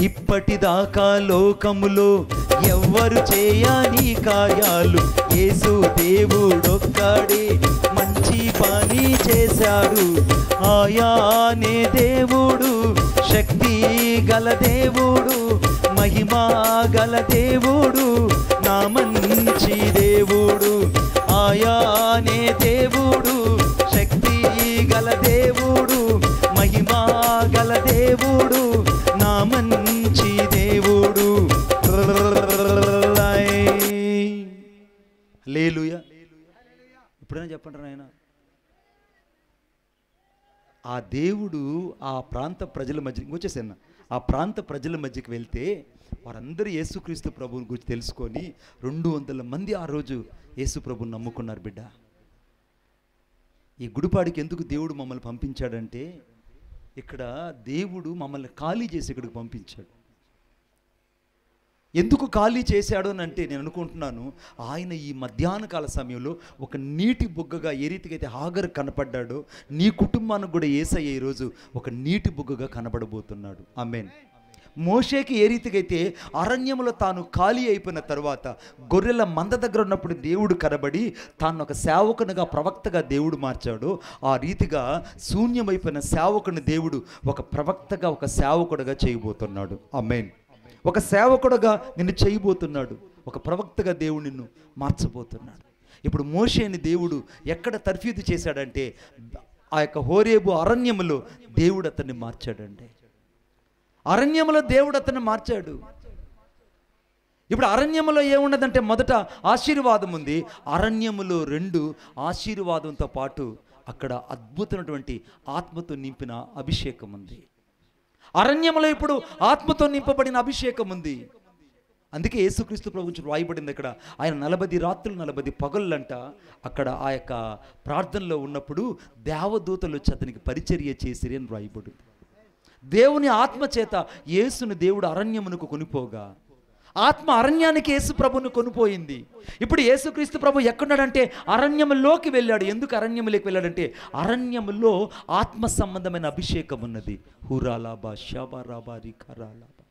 ఇప్పటిదాకా లోకములో ఎవ్వరు చేయని కార్యాలు, యేసు దేవుడొక్కడే మంచి పని చేశాడు. ఆయానే దేవుడు, శక్తి గల దేవుడు, మహిమా గల దేవుడు, నా మంచి దేవుడు. ఆయానే దేవుడు, శక్తి గల దేవుడు, మహిమా గల దేవుడు, నా మంచి దేవుడు. హల్లెలూయా. ఇప్పుడైనా చెప్పండి నాయన. ఆ దేవుడు ఆ ప్రాంత ప్రజల మధ్య వచ్చేసన్న, ఆ ప్రాంత ప్రజల మధ్యకి వెళ్తే వారందరూ యేసుక్రీస్తు ప్రభువుని గురించి తెలుసుకొని 200 మంది ఆ రోజు యేసు ప్రభువుని నమ్ముకున్నారు. బిడ్డ, ఈ గుడిపాడికి ఎందుకు దేవుడు మమ్మల్ని పంపించాడంటే, ఇక్కడ దేవుడు మమ్మల్ని ఖాళీ చేసి ఇక్కడికి పంపించాడు. ఎందుకు ఖాళీ చేశాడు అని అంటే, నేను అనుకుంటున్నాను ఆయన ఈ మధ్యాహ్న కాల సమయంలో ఒక నీటి బుగ్గగా ఏ రీతిగా అయితే హాగరు కనపడ్డాడో, నీ కుటుంబానికి కూడా యేసయ్య ఈరోజు ఒక నీటి బుగ్గగా కనబడబోతున్నాడు. ఆమేన్. మోషేకి ఏ రీతిగా అయితే అరణ్యములో తాను ఖాళీ అయిపోయిన తర్వాత గొర్రెల మంద దగ్గర ఉన్నప్పుడు దేవుడు కనబడి తాను ఒక సేవకునిగా ప్రవక్తగా దేవుడు మార్చాడు, ఆ రీతిగా శూన్యమైపోయిన సేవకుని దేవుడు ఒక ప్రవక్తగా ఒక సేవకుడుగా చేయబోతున్నాడు. ఆమేన్. ఒక సేవకుడుగా నిన్ను చేయబోతున్నాడు, ఒక ప్రవక్తగా దేవుడు నిన్ను మార్చబోతున్నాడు. ఇప్పుడు మోషేని దేవుడు ఎక్కడ తర్ఫీదు చేశాడంటే, ఆ యొక్క హోరేబు అరణ్యములో దేవుడు అతన్ని మార్చాడండి. అరణ్యములో దేవుడు అతన్ని మార్చాడు. ఇప్పుడు అరణ్యములో ఏమున్నదంటే, మొదట ఆశీర్వాదం ఉంది. అరణ్యములో 2 ఆశీర్వాదంతో పాటు అక్కడ అద్భుతమైనటువంటి ఆత్మతో నింపిన అభిషేకం ఉంది. అరణ్యములో ఇప్పుడు ఆత్మతో నింపబడిన అభిషేకం ఉంది. అందుకే యేసుక్రీస్తు ప్రభు గురించి రాయబడింది అక్కడ, ఆయన 40 రాత్రులు 40 పగళ్ళంట అక్కడ ఆ యొక్క ప్రార్థనలో ఉన్నప్పుడు దేవదూతలు వచ్చి అతనికి పరిచర్య చేసిరి అని రాయబడింది. దేవుని ఆత్మ చేత యేసుని దేవుడు అరణ్యమునకు కొనిపోగా, ఆత్మ అరణ్యానికి యేసు ప్రభుని కొనిపోయింది. ఇప్పుడు యేసుక్రీస్తు ప్రభు ఎక్కడున్నాడంటే అరణ్యములోకి వెళ్ళాడు. ఎందుకు అరణ్యములోకి వెళ్ళాడంటే, అరణ్యములో ఆత్మ సంబంధమైన అభిషేకం ఉన్నది. హురాలాబా షాబారాబా రిఖరాలాబా.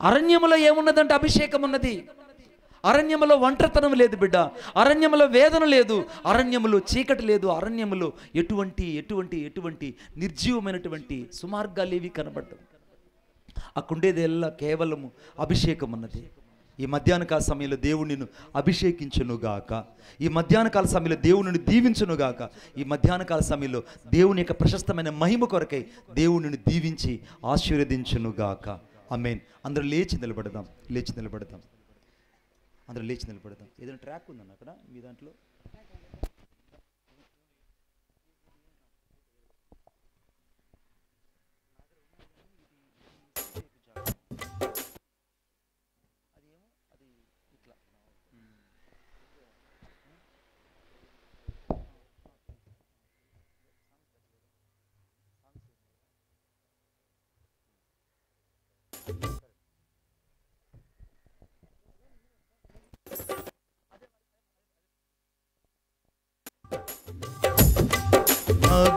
అరణ్యములో ఏమున్నదంటే అభిషేకం ఉన్నది. అరణ్యములో ఒంటరితనం లేదు బిడ్డ, అరణ్యములో వేదన లేదు, అరణ్యములో చీకటి లేదు, అరణ్యములో ఎటువంటి నిర్జీవమైనటువంటి సుమార్గాలేవి కనబడ్డం. అక్కడుండేదెల్లా కేవలము అభిషేకం ఉన్నది. ఈ మధ్యాహ్న కాల సమయంలో దేవుడు నిన్ను అభిషేకించునుగాక, ఈ మధ్యాహ్న కాల సమయంలో దేవుడు నిన్ను దీవించునుగాక, ఈ మధ్యాహ్న కాల సమయంలో దేవుని యొక్క ప్రశస్తమైన మహిమ కొరకై దేవుడు నిన్ను దీవించి ఆశీర్వదించునుగాక. ఆమేన్. అందరూ లేచి నిలబడదాం, అందరూ లేచి నిలబడదాం. ఏదైనా ట్రాక్ ఉందన్న అక్కడ మీ దాంట్లో? నా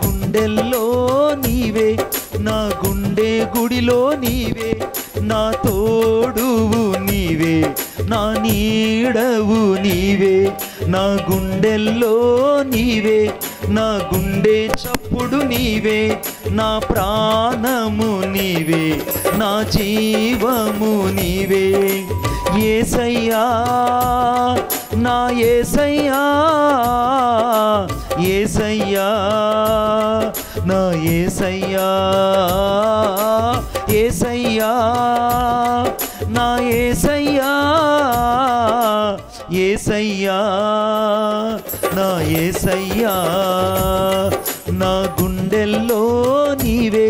గుండెల్లో నీవే, నా గుండె గుడిలో నీవే, నా తోడువు నీవే, నా నీడవు నీవే. నా గుండెల్లో నీవే, నా గుండె చప్పుడు నీవే, నా ప్రాణము నీవే, నా జీవము నీవే. యేసయ్యా నా యేసయ్యా, యేసయ్యా నా యేసయ్యా, యేసయ్యా నా యేసయ్యా, యేసయ్యా నా యేసయ్యా. నా గుండెల్లో నీవే,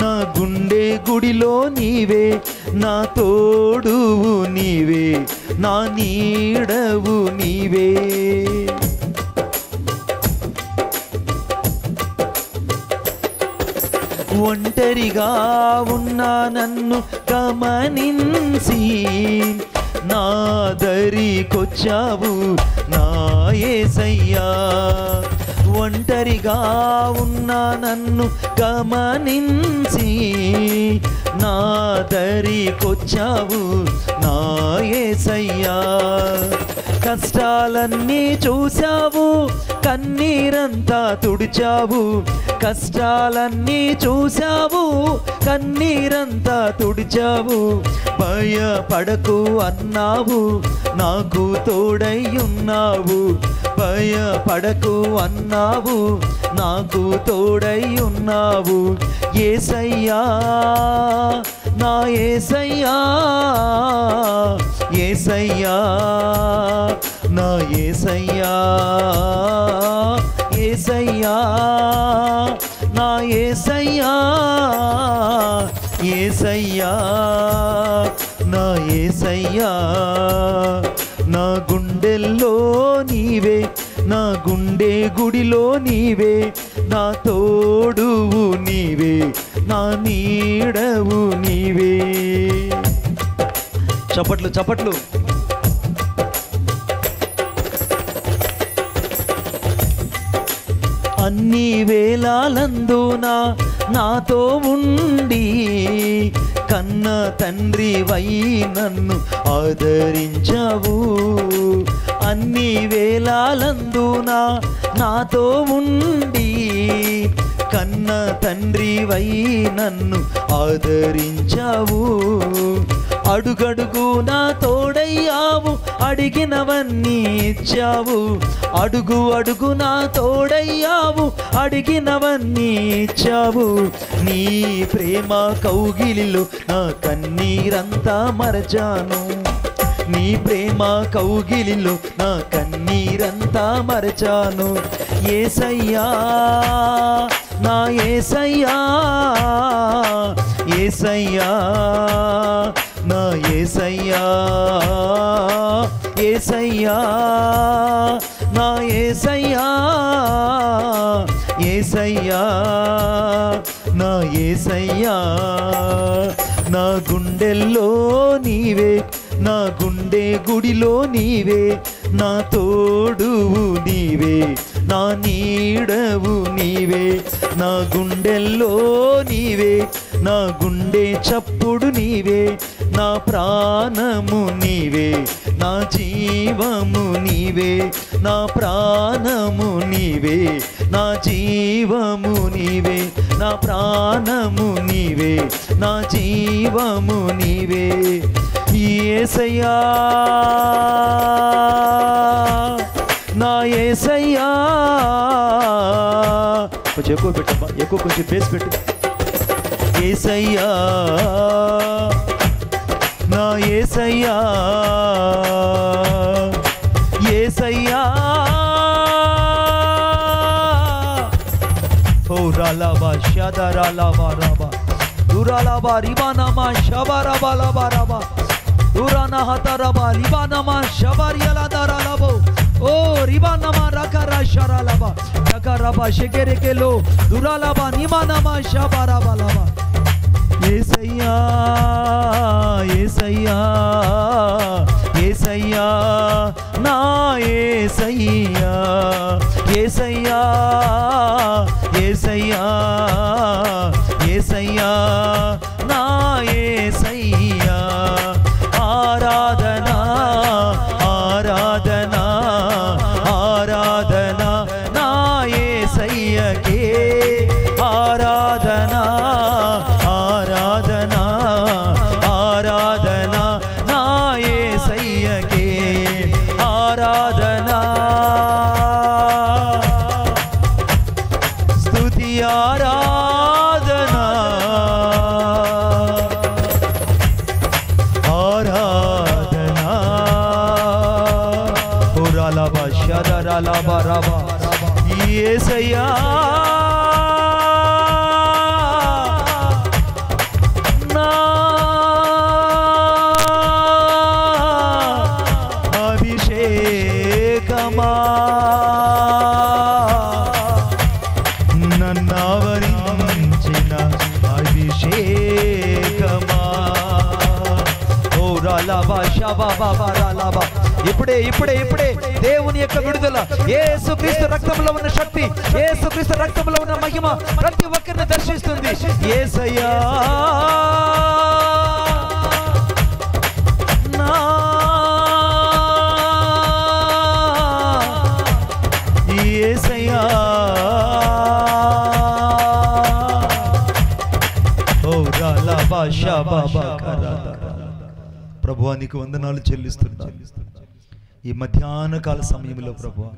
నా గుండె గుడిలో నీవే, నా తోడువు నీవే, నా నీడవు నీవే. ఒంటరిగా ఉన్నా నన్ను గమనించి నా దరికొచ్చావు నా యేసయ్యా. ఒంటరిగా ఉన్నా నన్ను గమనించి నా దరికొచ్చావు నా యేసయ్యా. కష్టాలన్నీ చూశావు, కన్నీరంతా తుడిచావు, కష్టాలన్నీ చూశావు, కన్నీరంతా తుడిచావు. భయపడకు అన్నావు, నాకు తోడై ఉన్నావు, భయపడకు అన్నావు, నాకు తోడై ఉన్నావు. యేసయ్యా నా యేసయ్యా, యేసయ్యా నా యేసయ్యా, యేసయ్యా నా యేసయ్యా, యేసయ్యా నా యేసయ్యా. నా గుండెల్లో నీవే, నా గుండె గుడిలో నీవే, నా తోడువు నీవే, నా నీడవు నీవే. చప్పట్లు చప్పట్లు. అన్ని వేళలందున నాతో ఉండి కన్న తండ్రి వై నన్ను ఆదరించావు. అన్ని వేళలందున నాతో ఉండి కన్న తండ్రి వై నన్ను ఆదరించావు. అడుగడుగు నా తోడయ్యావు, అడిగినవన్నీ ఇచ్చావు. అడుగు అడుగు నా తోడయ్యావు, అడిగినవన్నీ ఇచ్చావు. నీ ప్రేమ కౌగిలిలో నా కన్నీరంతా మరచాను, నీ ప్రేమ కౌగిలిలో నా కన్నీరంతా మరచాను. యేసయ్యా నా యేసయ్యా, యేసయ్యా నా యేసయ్యా, యేసయ్యా నా యేసయ్యా, యేసయ్యా నా యేసయ్యా. నా గుండెల్లో నీవే, నా గుండె గుడిలో నీవే, నా తోడువు నీవే, నా నీడవు నీవే. నా గుండెల్లో నీవే, నా గుండె చప్పుడు నీవే, నా ప్రాణము నీవే, నా జీవము నీవే, నా ప్రాణము నీవే, నా జీవము నీవే, నా ప్రాణము నీవే, నా జీవము నీవే. యేసయ్యా నా యేసయ్యా. కొంచెం ఎక్కువ పెట్టమ్మా, ఎక్కువ కొంచెం బేస్ పెట్టు. యేసయ్యా నా యేసయ్యా, యేసయ్యా. ఓ రాలాబా షాదారాలాబా రాబా దురాలాబా రిబానామా షబారాబా లాబా రాబా దురానా హతారాబా రిబానామా షబారియలాదారాలాబో. ఓ రిబానామా రకరా షరాలాబా రకరాబా షెకెరెకెలో దురాలాబా నిమానామా షబారాబా లాబా. యేసయ్యా యేసయ్యా యేసయ్యా నా యేసయ్యా యేసయ్యా యేసయ్యా యేసయ్యా నా యేసయ్యా ఆరాధన ఆరాధన ఆరాధన నా యేసయ్యకే ఆరాధన ఆరాధన ఆరాధన నా యేసయ్యకే ఆరాధన స్తుతి ఆరాధన ఆరాధన ఉరలబా షదరలబా రబా యేసయ్యా నా అభిషేకమా నన్నవరించిన అభిషేకమా ఓ రలబా షబబా రలబా ఇప్పుడే ఇప్పుడే ఇప్పుడే దేవుని యొక్క విడుదల యేసుక్రీస్తు రక్తంలో ఉన్న శక్తి యేసుక్రీస్తు రక్తంలో ఉన్న మహిమ ప్రతి ఒక్కరిని దర్శిస్తుంది యేసయ్యా నా యేసయ్యా ఓ రలబా షబబా కరద ప్రభువా నీకు వందనాలు చెల్లిస్తున్నాను ఈ మధ్యాహ్న కాల సమయంలో ప్రభువా